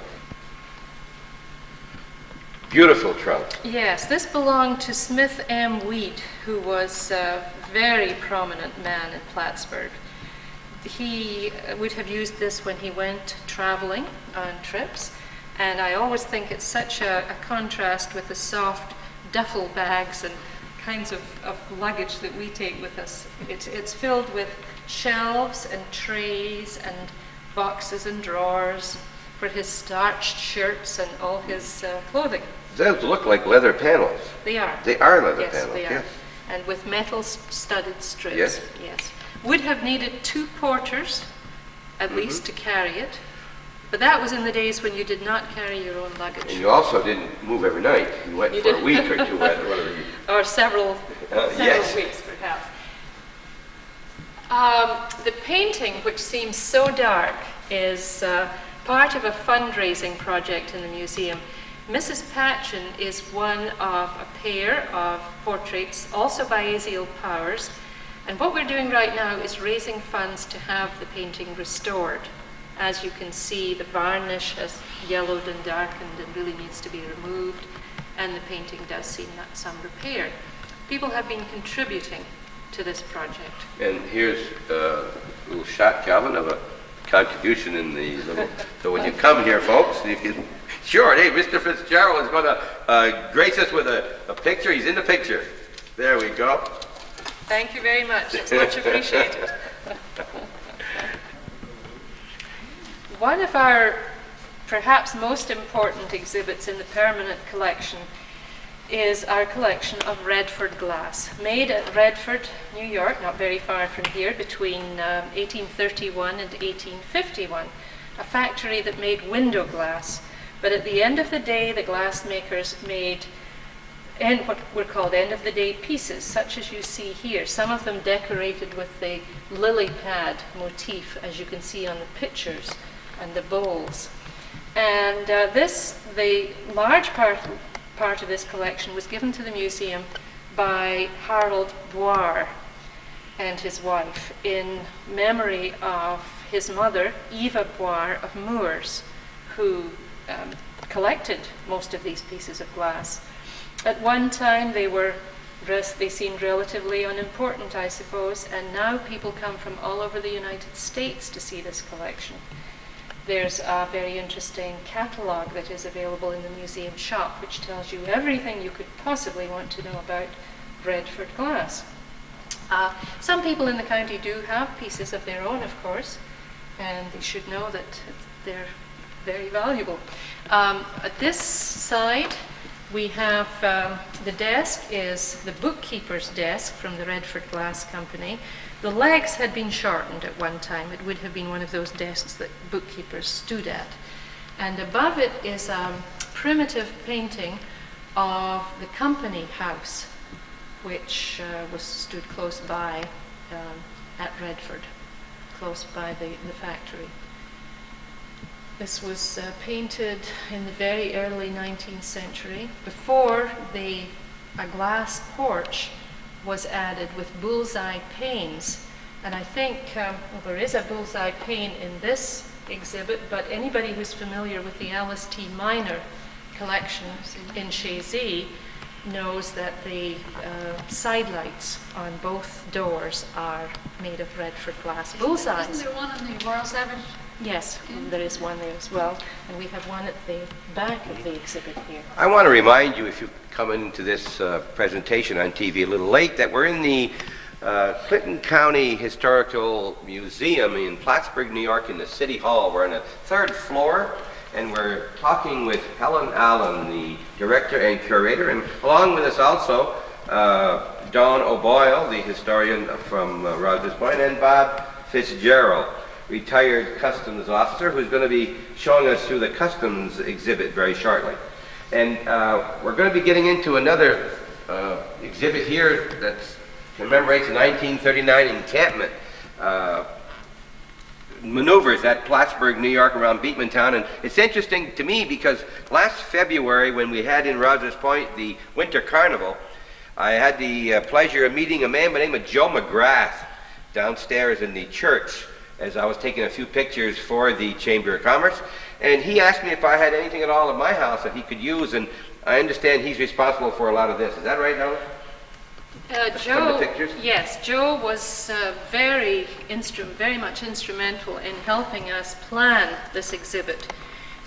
Beautiful trunk. Yes, this belonged to Smith M. Wheat, who was a very prominent man in Plattsburgh. He would have used this when he went traveling on trips, and I always think it's such a contrast with the soft duffel bags and kinds of luggage that we take with us. It's filled with shelves and trays and boxes and drawers for his starched shirts and all his clothing. Those look like leather panels. They are. They are leather Yes, panels. they are. Yes. And with metal studded strips. Yes. Yes. Would have needed 2 porters, at least, to carry it. But that was in the days when you did not carry your own luggage. And you also didn't move every night. You went for a week or two, whatever you... Or several yes. weeks, perhaps. The painting, which seems so dark, is part of a fundraising project in the museum. Mrs. Patchen is one of a pair of portraits, also by Aziel Powers. And what we're doing right now is raising funds to have the painting restored. As you can see, the varnish has yellowed and darkened and really needs to be removed, and the painting does see some repair. People have been contributing to this project. And here's a little shot, Calvin, of a contribution in the little... So when you come here, folks, you can... Sure, hey, Mr. Fitzgerald is going to grace us with a picture. He's in the picture. There we go. Thank you very much. It's much appreciated. One of our perhaps most important exhibits in the permanent collection is our collection of Redford glass, made at Redford, New York, not very far from here, between 1831 and 1851, a factory that made window glass. But at the end of the day, the glassmakers made what were called end-of-the-day pieces, such as you see here, some of them decorated with the lily pad motif, as you can see on the pictures, and the bowls. And the large part of this collection was given to the museum by Harold Boire and his wife in memory of his mother, Eva Boire of Moors, who collected most of these pieces of glass. At one time they seemed relatively unimportant, I suppose, and now people come from all over the United States to see this collection. There's a very interesting catalogue that is available in the museum shop, which tells you everything you could possibly want to know about Redford glass. Some people in the county do have pieces of their own, of course, and they should know that they're very valuable. At this side, we have the desk is the bookkeeper's desk from the Redford Glass Company. The legs had been shortened at one time. It would have been one of those desks that bookkeepers stood at. And above it is a primitive painting of the company house, which stood close by at Redford, close by the factory. This was painted in the very early 19th century, before a glass porch was added with bullseye panes. And I think there is a bullseye pane in this exhibit, but anybody who's familiar with the Alice T. Minor collection in Chazy knows that the sidelights on both doors are made of Redford glass bullseyes. Isn't there one in the Royal Savage? Yes, there is one there as well, and we have one at the back of the exhibit here. I want to remind you, if you come into this presentation on TV a little late, that we're in the Clinton County Historical Museum in Plattsburgh, New York, in the City Hall. We're on the third floor, and we're talking with Helen Allen, the director and curator, and along with us also Dawn O'Boyle, the historian from Rogers Point, and Bob Fitzgerald, retired customs officer, who's going to be showing us through the customs exhibit very shortly. And we're going to be getting into another exhibit here that commemorates the 1939 encampment maneuvers at Plattsburgh, New York, around Beekmantown. And it's interesting to me because last February, when we had in Rogers Point the Winter Carnival, I had the pleasure of meeting a man by the name of Joe McGrath downstairs in the church as I was taking a few pictures for the Chamber of Commerce. And he asked me if I had anything at all at my house that he could use, and I understand he's responsible for a lot of this. Is that right, Helen? Joe, yes, Joe was very much instrumental in helping us plan this exhibit.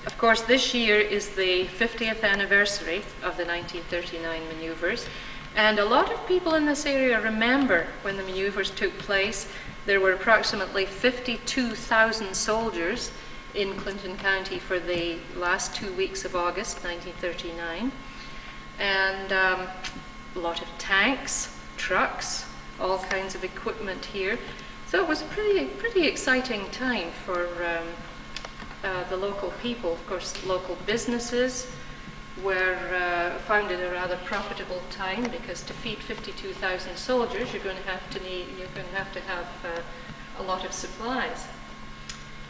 Of course, this year is the 50th anniversary of the 1939 maneuvers, and a lot of people in this area remember when the maneuvers took place. There were approximately 52,000 soldiers in Clinton County for the last 2 weeks of August 1939, and a lot of tanks, trucks, all kinds of equipment here. So it was a pretty exciting time for the local people. Of course, local businesses were found in a rather profitable time, because to feed 52,000 soldiers, you're going to have to have a lot of supplies.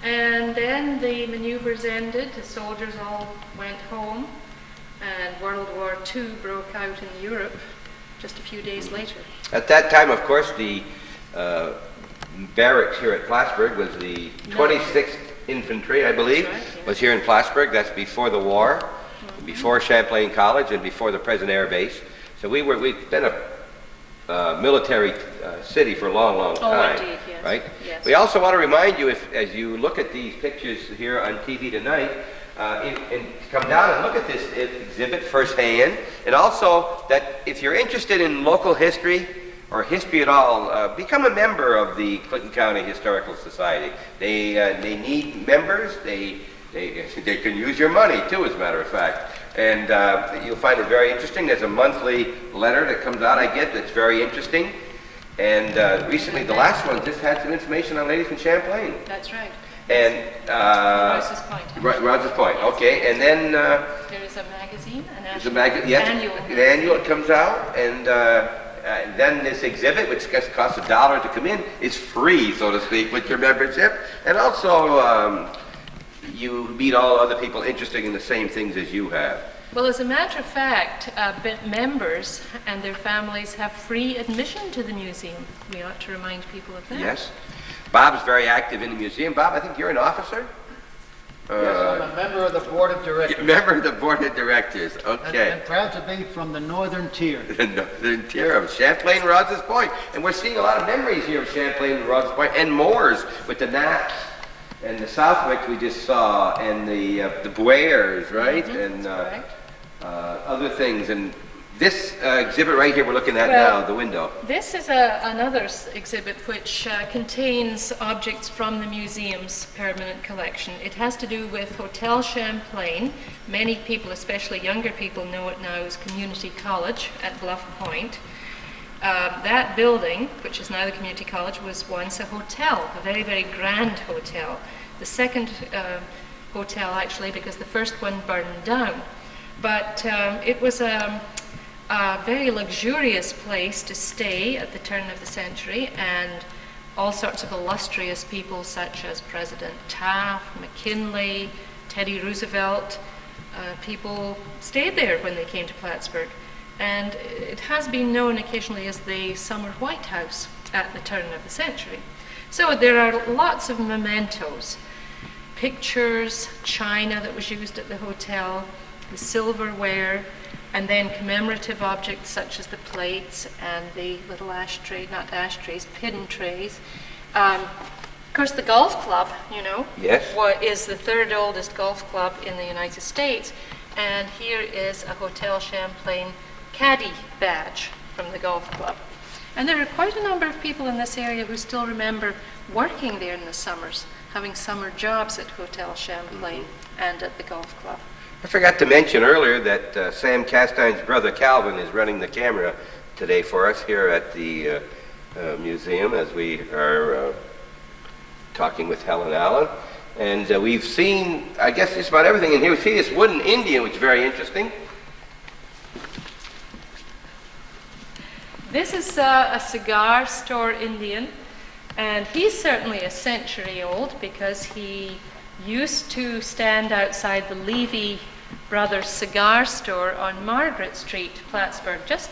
And then the maneuvers ended, the soldiers all went home, and World War II broke out in Europe just a few days later. At that time, of course, the barracks here at Plattsburgh was the 26th Infantry, I believe, That's right, yes. was here in Plattsburgh. That's before the war, before Champlain College, and before the present air base. So we've been a military city for a long, long time. Indeed, yes. Right? Yes. We also want to remind you, as you look at these pictures here on TV tonight, and come down and look at this exhibit firsthand, and also that if you're interested in local history or history at all, become a member of the Clinton County Historical Society. They need members. They can use your money too, as a matter of fact. And you'll find it very interesting. There's a monthly letter that comes out, I get, that's very interesting. And recently, the last one just had some information on ladies from Champlain. That's right. And Rouse's Point. Rouse's Point, okay. And then There is a magazine, an there's a annual. an annual that comes out, and then this exhibit, which costs $1 to come in, is free, so to speak, with your membership. And also, you meet all other people interested in the same things as you have. Well, as a matter of fact, members and their families have free admission to the museum. We ought to remind people of that. Yes. Bob's very active in the museum. Bob, I think you're an officer? Yes, I'm a member of the board of directors. Member of the board of directors, okay. And proud to be from the northern tier. The northern tier of Champlain, Rouse's Point. And we're seeing a lot of memories here of Champlain and Rouse's Point, and Moores with the Naps, and the Southwicks we just saw, and the Boers, right? And other things. And this exhibit right here we're looking at now, the window. This is another exhibit which contains objects from the museum's permanent collection. It has to do with Hotel Champlain. Many people, especially younger people, know it now as Community College at Bluff Point. That building, which is now the Community College, was once a hotel, a very, very grand hotel. The second hotel, actually, because the first one burned down. But it was a very luxurious place to stay at the turn of the century, and all sorts of illustrious people such as President Taft, McKinley, Teddy Roosevelt, people stayed there when they came to Plattsburgh. And it has been known occasionally as the Summer White House at the turn of the century. So there are lots of mementos, pictures, china that was used at the hotel, the silverware, and then commemorative objects such as the plates and the little pin trays. Of course, the golf club, Yes. is the third oldest golf club in the United States. And here is a Hotel Champlain caddy badge from the golf club. And there are quite a number of people in this area who still remember working there in the summers, having summer jobs at Hotel Champlain and at the golf club. I forgot to mention earlier that Sam Castine's brother Calvin is running the camera today for us here at the museum as we are talking with Helen Allen. And we've seen, I guess, just about everything in here. We see this wooden Indian, which is very interesting. This is a cigar store Indian, and he's certainly a century old because he used to stand outside the Levy Brothers cigar store on Margaret Street, Plattsburgh, just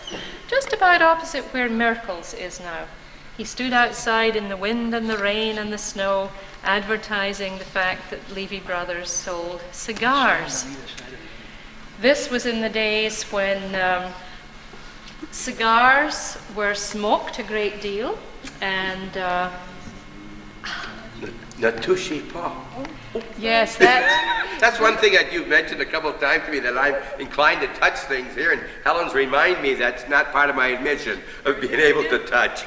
about opposite where Merkel's is now. He stood outside in the wind and the rain and the snow, advertising the fact that Levy Brothers sold cigars. This was in the days when cigars were smoked a great deal, and Natushi Pa. yes, that That's one thing that you've mentioned a couple of times to me, that I'm inclined to touch things here, and Helen's remind me that's not part of my admission of being able to touch.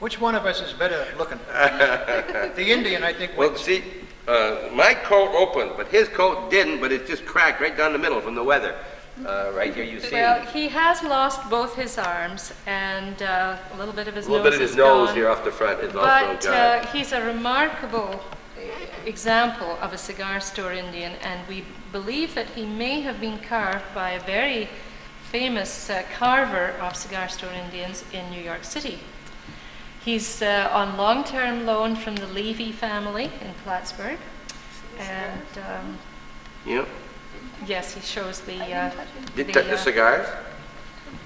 Which one of us is better looking? The Indian, I think. Well, see, my coat opened, but his coat didn't, but it just cracked right down the middle from the weather. Right here you see well, he has lost both his arms, and a little bit of his a little nose bit of his is nose gone. here off the front is also But gone. he's a remarkable example of a cigar store Indian, and we believe that he may have been carved by a very famous carver of cigar store Indians in New York City. He's on long-term loan from the Levy family in Plattsburgh, and Yep. yes, he shows the cigars?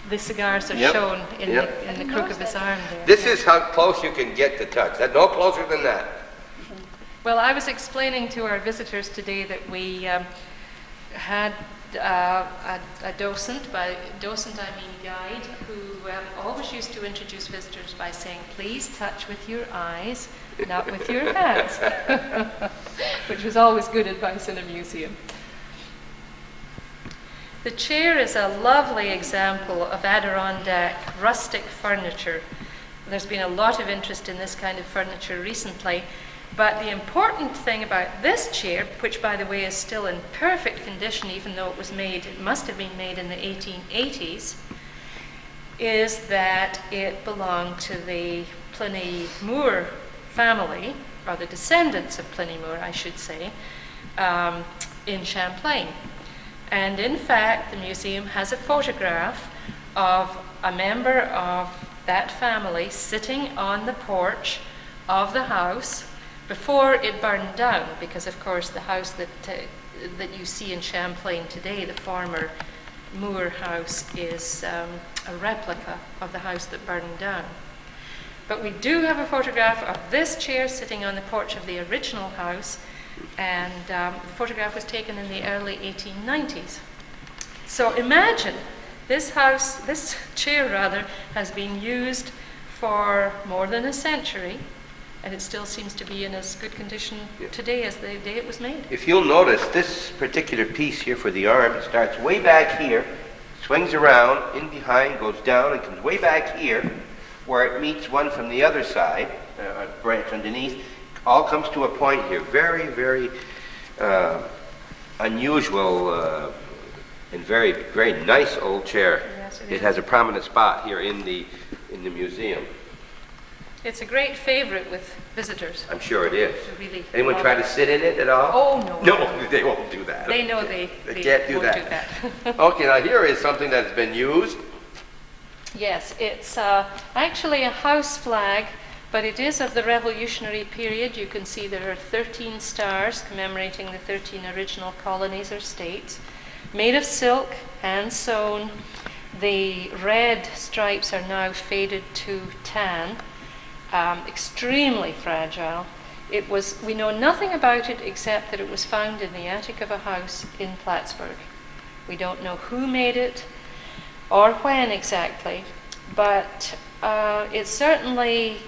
the cigars are Yep. shown in, Yep. in the crook of his arm there. This is how close you can get to touch. No closer than that. Well, I was explaining to our visitors today that we had a docent, by docent I mean guide, who always used to introduce visitors by saying, please touch with your eyes, not with your hands, which was always good advice in a museum. The chair is a lovely example of Adirondack rustic furniture. There's been a lot of interest in this kind of furniture recently, but the important thing about this chair, which by the way is still in perfect condition even though it must have been made in the 1880s, is that it belonged to the Pliny Moore family, or the descendants of Pliny Moore, I should say, in Champlain. And in fact, the museum has a photograph of a member of that family sitting on the porch of the house before it burned down, because of course the house that you see in Champlain today, the former Moore house, is a replica of the house that burned down. But we do have a photograph of this chair sitting on the porch of the original house, and the photograph was taken in the early 1890s. So imagine this chair has been used for more than a century, and it still seems to be in as good condition today as the day it was made. If you'll notice, this particular piece here for the arm, it starts way back here, swings around, in behind, goes down, and comes way back here, where it meets one from the other side, a branch underneath, all comes to a point here. Very, very unusual and very, very nice old chair. Yes, it has a prominent spot here in the museum. It's a great favorite with visitors. I'm sure it is. Really Anyone try to sit in it at all? Oh, no. No, they won't do that. They know they can't do won't that. do that. Okay, now here is something that's been used. Yes, it's actually a house flag, but it is of the Revolutionary period. You can see there are 13 stars commemorating the 13 original colonies or states, made of silk, hand sewn. The red stripes are now faded to tan, extremely fragile. We know nothing about it except that it was found in the attic of a house in Plattsburgh. We don't know who made it or when exactly, but it's certainly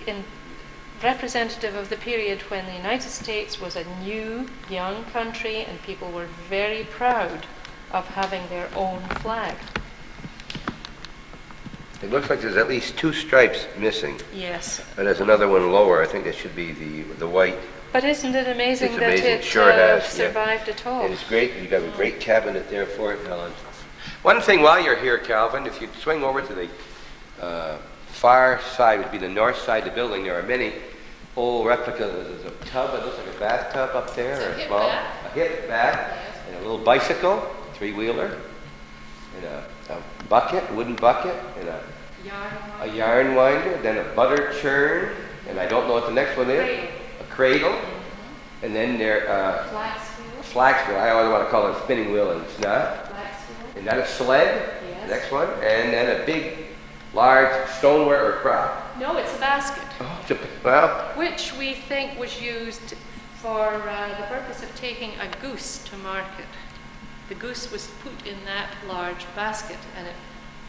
representative of the period when the United States was a new, young country and people were very proud of having their own flag. It looks like there's at least 2 stripes missing. Yes. And there's another one lower. I think that should be the white. But isn't it amazing It's that amazing. it Sure has, survived at all? And it's great. You've got a great cabinet there for it, Helen. One thing while you're here, Calvin, if you swing over to the far side, would be the north side of the building, there are many old replicas. There's a tub, it looks like a bathtub up there, or a small, a hip bath, and a little bicycle, 3-wheeler, and a bucket, a wooden bucket, and a yarn winder, then a butter churn, and I don't know what the next one is, a cradle, and then there flax wheel. I always want to call it a spinning wheel, and it's not. And then a sled, Yes. the next one, and then a big, large stoneware or crop. No, it's a basket, Well, which we think was used for the purpose of taking a goose to market. The goose was put in that large basket, and it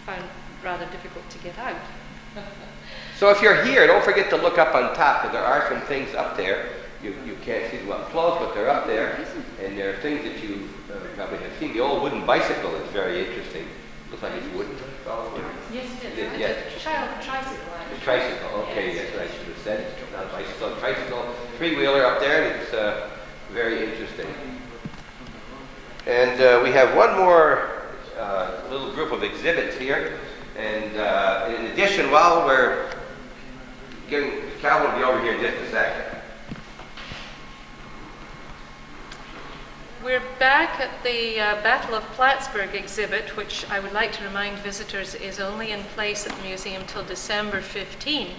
found rather difficult to get out. so if you're here, don't forget to look up on top, because there are some things up there. You can't see them up close, but they're up there, and there are things that you probably have seen. The old wooden bicycle is very interesting. Looks like it's wooden. Yes, it is. Yes. It's a child tricycle, actually. The tricycle, okay, Yes. that's what I should have said. It's not a bicycle, tricycle, 3-wheeler up there, and it's very interesting. And we have one more little group of exhibits here. And in addition, while we're getting, Calvin will be over here in just a second. We're back at the Battle of Plattsburgh exhibit, which I would like to remind visitors is only in place at the museum till December 15.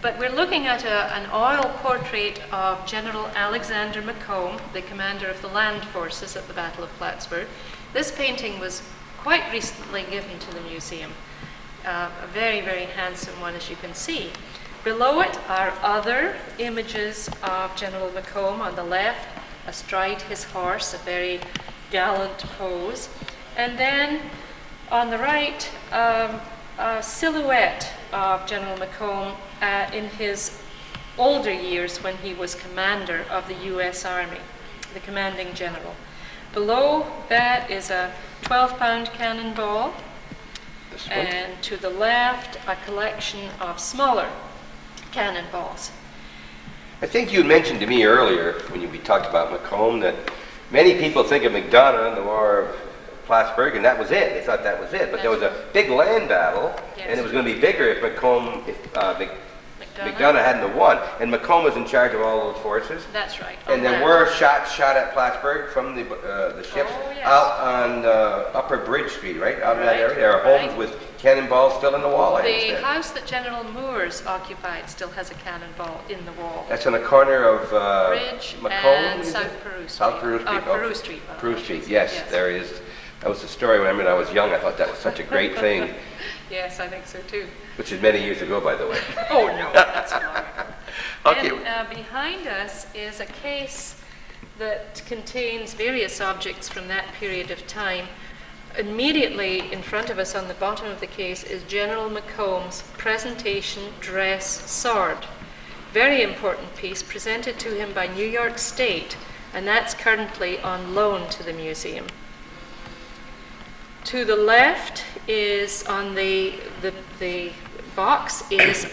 But we're looking at an oil portrait of General Alexander Macomb, the commander of the land forces at the Battle of Plattsburgh. This painting was quite recently given to the museum. A very, very handsome one, as you can see. Below it are other images of General Macomb. On the left, astride his horse, a very gallant pose. And then on the right, a silhouette of General Macomb in his older years when he was commander of the U.S. Army, the commanding general. Below that is a 12-pound cannonball, and to the left, a collection of smaller cannonballs. I think you mentioned to me earlier, when we talked about Macomb, that many people think of McDonough and the War of Plattsburgh, and that was it. They thought that was it. But there was a big land battle, and it was going to be bigger if McDonough hadn't have won. And Macomb was in charge of all those forces. That's right. And there were shots shot at Plattsburgh from the ships out on Upper Bridge Street, right? Out in that area. There are homes with cannonballs still in the wall. The house that General Moores occupied still has a cannonball in the wall. That's on the corner of Bridge Macomb and South Peru Street. South Peru Street. Peru Street. Peru Street, yes, there is. That was the story when I was young. I thought that was such a great thing. Yes, I think so too. Which is many years ago, by the way. Oh, no, that's long. Okay. And behind us is a case that contains various objects from that period of time. Immediately in front of us on the bottom of the case is General Macomb's presentation dress sword. Very important piece presented to him by New York State, and that's currently on loan to the museum. To the left is on the box is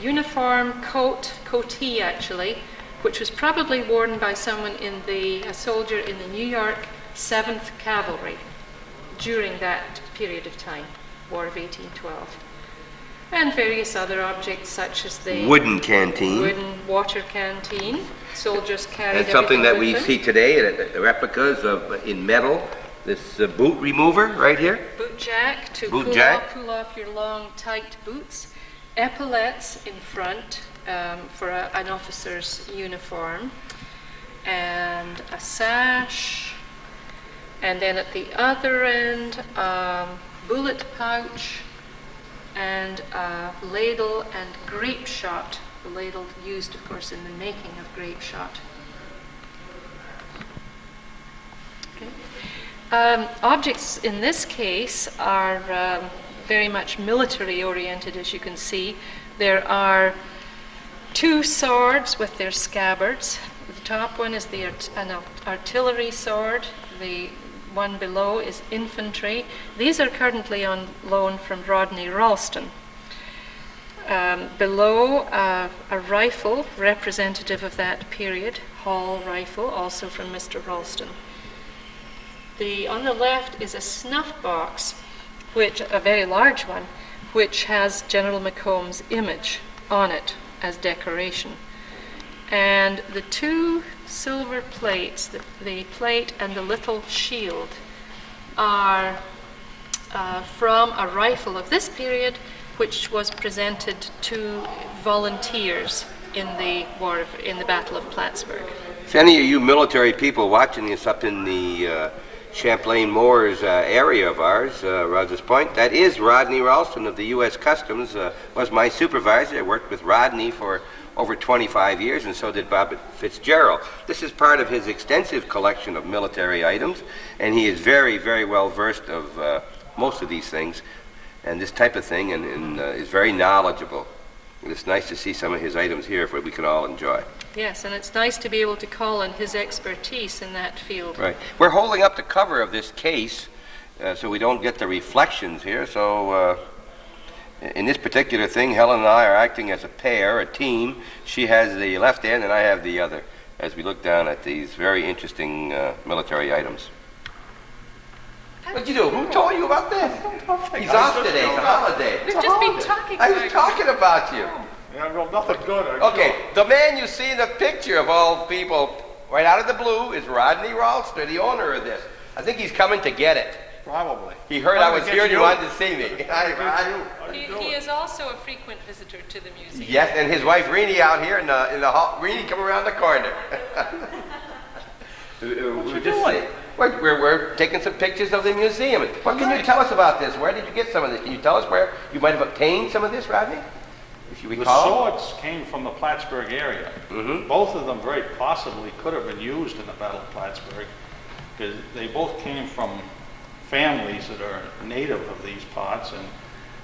uniform coatee actually, which was probably worn by someone a soldier in the New York 7th Cavalry during that period of time, War of 1812. And various other objects such as the wooden canteen. Wooden water canteen. Soldiers carried and something that we them. see today, replicas of in metal. This boot remover right here. Boot jack to pull off your long, tight boots. Epaulettes in front for an officer's uniform. And a sash. And then at the other end, bullet pouch and a ladle and grape shot. The ladle used, of course, in the making of grape shot. Objects in this case are very much military oriented, as you can see. There are two swords with their scabbards. The top one is an artillery sword. The one below is infantry. These are currently on loan from Rodney Ralston. Below, a rifle representative of that period, Hall rifle, also from Mr. Ralston. On the left is a snuff box, a very large one, which has General Macomb's image on it as decoration. And the two silver plates, the plate and the little shield, are from a rifle of this period, which was presented to volunteers in the Battle of Plattsburgh. If any of you military people watching this up in the Champlain Moors area of ours, Rogers Point, that is Rodney Ralston of the U.S. Customs, was my supervisor. I worked with Rodney for over 25 years, and so did Bob Fitzgerald. This is part of his extensive collection of military items, and he is very, very well versed of most of these things and this type of thing, and is very knowledgeable. And it's nice to see some of his items here for we can all enjoy. Yes, and it's nice to be able to call on his expertise in that field. Right. We're holding up the cover of this case so we don't get the reflections here. So in this particular thing, Helen and I are acting as a pair, a team. She has the left end and I have the other, as we look down at these very interesting military items. What'd you do? Who told you about this? He's off today. It's a holiday. We've just been talking about I was talking about you. Yeah, well, nothing good. Okay, the man you see in the picture of all people right out of the blue, is Rodney Ralster, the owner of this. I think he's coming to get it. Probably. He heard I was here and he wanted to see me. Hi, Rod. He is also a frequent visitor to the museum. Yes, and his wife Reenie out here in the hall. Reenie, come around the corner. We're taking some pictures of the museum. What can you tell us about this? Where did you get some of this? Can you tell us where you might have obtained some of this, Rodney? If you The recall. swords came from the Plattsburgh area. Mhm. Both of them very possibly could have been used in the Battle of Plattsburgh, because they both came from families that are native of these parts, and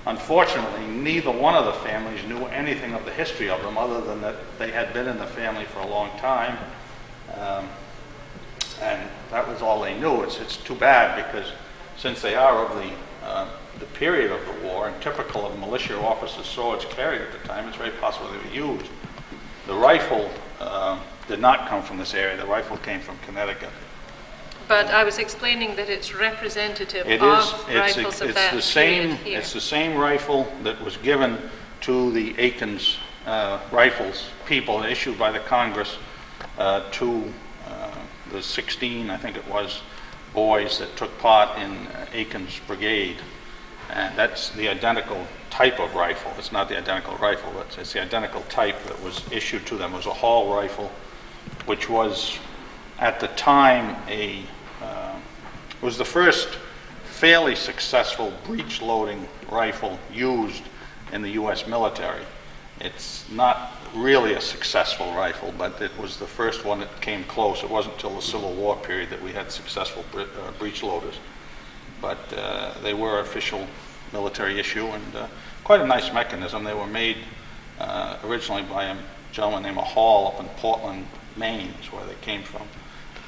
unfortunately neither one of the families knew anything of the history of them other than that they had been in the family for a long time, and that was all they knew. It's too bad, because since they are of the period of the war and typical of militia officers' swords carried at the time, it's very possible they were used. The rifle did not come from this area. The rifle came from Connecticut. But I was explaining that it's representative It of is. rifles of that period here. It's the same rifle that was given to the Aikens rifles people, issued by the Congress to the 16, I think it was, boys that took part in Aikens' brigade. And that's the identical type of rifle. It's not the identical rifle, but it's the identical type that was issued to them. It was a Hall rifle, which was, at the time, it was the first fairly successful breech-loading rifle used in the U.S. military. It's not really a successful rifle, but it was the first one that came close. It wasn't until the Civil War period that we had successful breech loaders. But they were official military issue, and quite a nice mechanism. They were made originally by a gentleman named Hall up in Portland, Maine, is where they came from.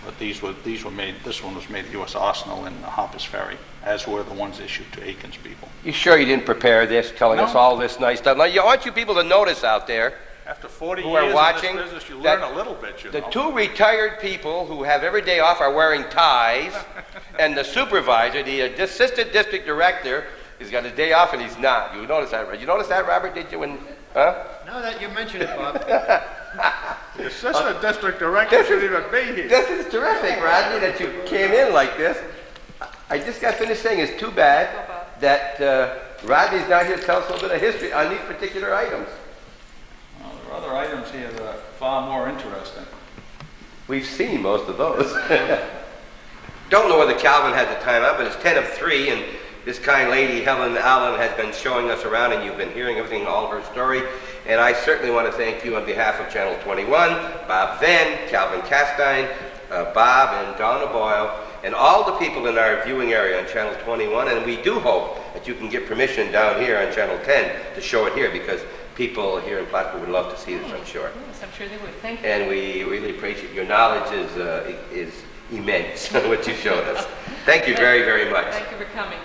But these were made. This one was made at U.S. Arsenal in Harper's Ferry, as were the ones issued to Aikens people. You sure you didn't prepare this, telling us No. all this nice stuff? Now, I want you people to notice out there, After 40 who are years watching, in this business, you that learn a little bit, you the know. two retired people who have every day off are wearing ties, and the supervisor, the assistant district director, he's got a day off and he's not. You notice that, right? You notice that, Robert? Did you? Huh? Now that you mention it, Bob. The assistant district director shouldn't even be here. This is terrific, Rodney, that you came in like this. I just got finished saying it's too bad that Rodney's not here to tell us a little bit of history on these particular items. Well, there are other items here that are far more interesting. We've seen most of those. Don't know whether Calvin had the time up, but it's 10 of 3, and this kind lady, Helen Allen, has been showing us around, and you've been hearing everything, all of her story. And I certainly want to thank you on behalf of Channel 21, Bob Venne, Calvin Castine, Bob and Donna Boyle, and all the people in our viewing area on Channel 21. And we do hope that you can get permission down here on Channel 10 to show it here, because people here in Plattsburgh would love to see this, I'm sure. Yes, I'm sure they would. Thank you. And we really appreciate your knowledge is immense, what you showed us. Thank you very, very much. Thank you for coming.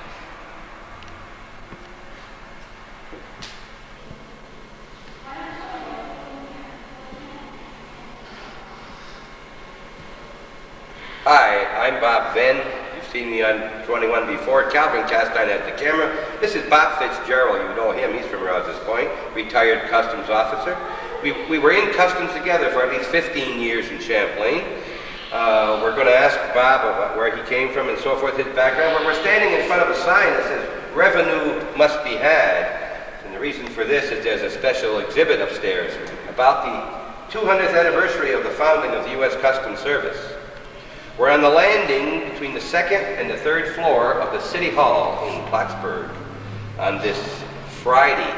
Hi, I'm Bob Venne. You've seen me on 21 before. Calvin Castine at the camera. This is Bob Fitzgerald. You know him. He's from Rouse's Point, retired customs officer. We were in customs together for at least 15 years in Champlain. We're going to ask Bob about where he came from and so forth, his background. But we're standing in front of a sign that says, "Revenue must be had." And the reason for this is there's a special exhibit upstairs about the 200th anniversary of the founding of the U.S. Customs Service. We're on the landing between the second and the third floor of the City Hall in Plattsburgh on this Friday,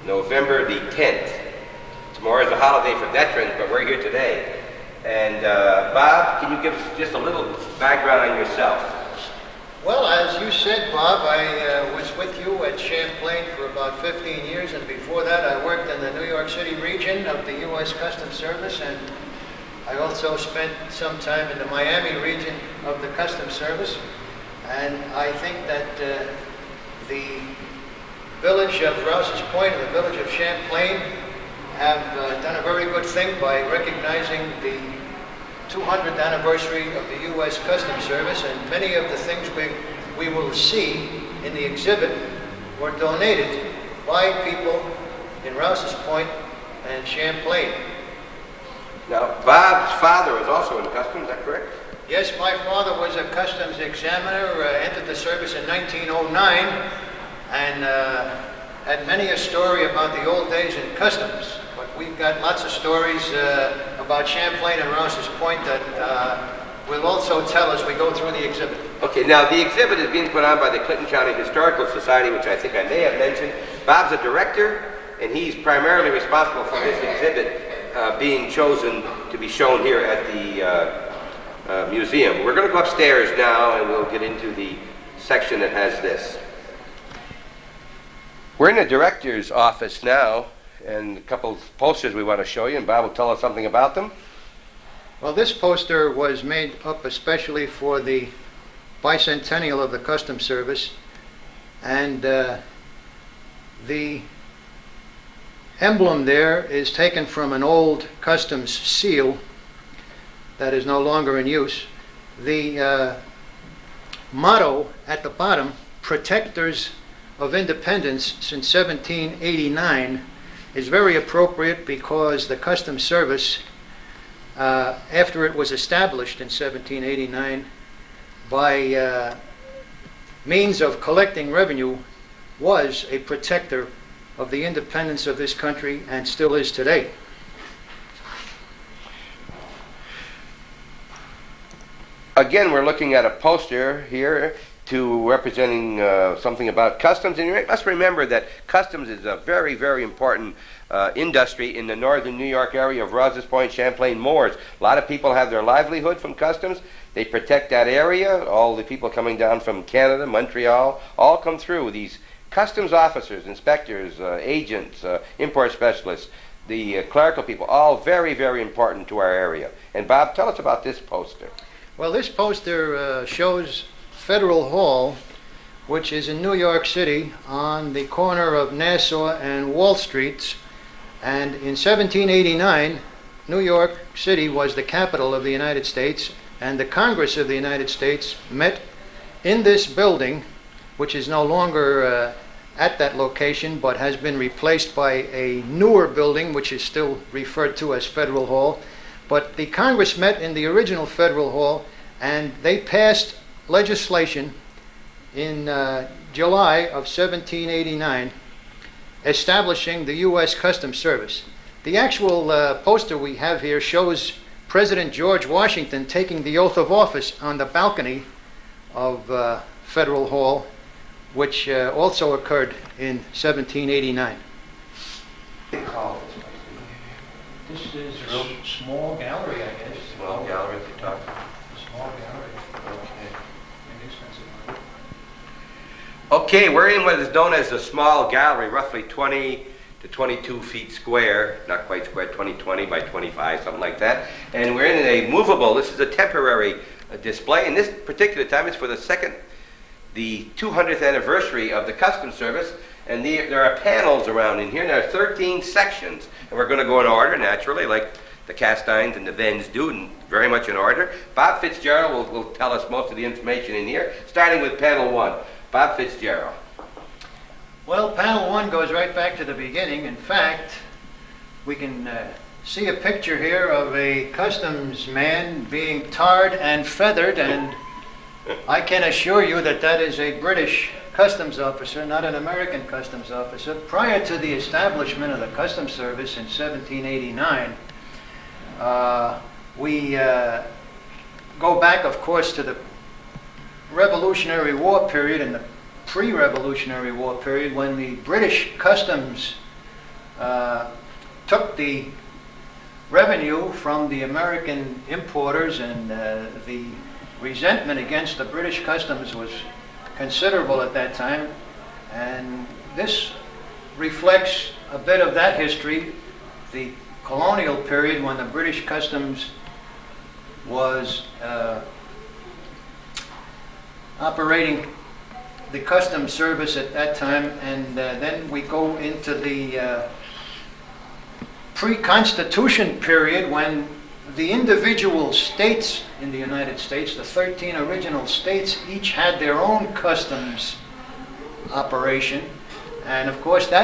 November the 10th. Tomorrow is a holiday for veterans, but we're here today. And Bob, can you give us just a little background on yourself? Well, as you said, Bob, I was with you at Champlain for about 15 years, and before that I worked in the New York City region of the U.S. Customs Service, and I also spent some time in the Miami region of the Customs Service. And I think that the village of Rouse's Point and the village of Champlain have done a very good thing by recognizing the 200th anniversary of the U.S. Customs Service, and many of the things we will see in the exhibit were donated by people in Rouse's Point and Champlain. Now, Bob's father was also in customs, is that correct? Yes, my father was a customs examiner, entered the service in 1909, and had many a story about the old days in customs. But we've got lots of stories about Champlain and Rouse's Point that we'll also tell as we go through the exhibit. Okay, now the exhibit is being put on by the Clinton County Historical Society, which I think I may have mentioned. Bob's a director, and he's primarily responsible for this exhibit being chosen to be shown here at the museum. We're going to go upstairs now, and we'll get into the section that has this. We're in the director's office now, and a couple of posters we want to show you, and Bob will tell us something about them. Well, this poster was made up especially for the bicentennial of the Customs Service, and the emblem there is taken from an old customs seal that is no longer in use. The motto at the bottom, Protectors of Independence since 1789, is very appropriate because the Customs Service, after it was established in 1789, by means of collecting revenue, was a protector of the independence of this country and still is today. Again, we're looking at a poster here representing something about customs, and you must remember that customs is a very, very important industry in the northern New York area of Rouse's Point, Champlain, Moores. A lot of people have their livelihood from customs. They protect that area. All the people coming down from Canada, Montreal, all come through. These customs officers, inspectors, agents, import specialists, the clerical people, all very, very important to our area. And Bob, tell us about this poster. Well, this poster shows Federal Hall, which is in New York City on the corner of Nassau and Wall Streets. And in 1789, New York City was the capital of the United States, and the Congress of the United States met in this building, which is no longer at that location, but has been replaced by a newer building, which is still referred to as Federal Hall. But the Congress met in the original Federal Hall, and they passed legislation in July of 1789 establishing the U.S. Customs Service. The actual poster we have here shows President George Washington taking the oath of office on the balcony of Federal Hall, which also occurred in 1789. This is a small gallery, I guess. Small gallery at the top. Small gallery. Okay. Inexpensive one. Okay, we're in what is known as the small gallery, roughly 20 to 22 feet square, not quite square, 20 by 25, something like that. And we're in a movable, this is a temporary display, and this particular time is for the 200th anniversary of the Customs Service, and there are panels around in here, and there are 13 sections, and we're going to go in order, naturally, like the Castines and the Venns do, and very much in order. Bob Fitzgerald will tell us most of the information in here, starting with panel 1. Bob Fitzgerald. Well, panel 1 goes right back to the beginning. In fact, we can see a picture here of a customs man being tarred and feathered, and I can assure you that that is a British customs officer, not an American customs officer. Prior to the establishment of the Customs Service in 1789, we go back, of course, to the Revolutionary War period and the pre-Revolutionary War period, when the British customs took the revenue from the American importers, and the resentment against the British customs was considerable at that time. And this reflects a bit of that history, the colonial period when the British customs was operating the Customs Service at that time, and then we go into the pre-Constitution period when the individual states in the United States, the 13 original states, each had their own customs operation, and of course that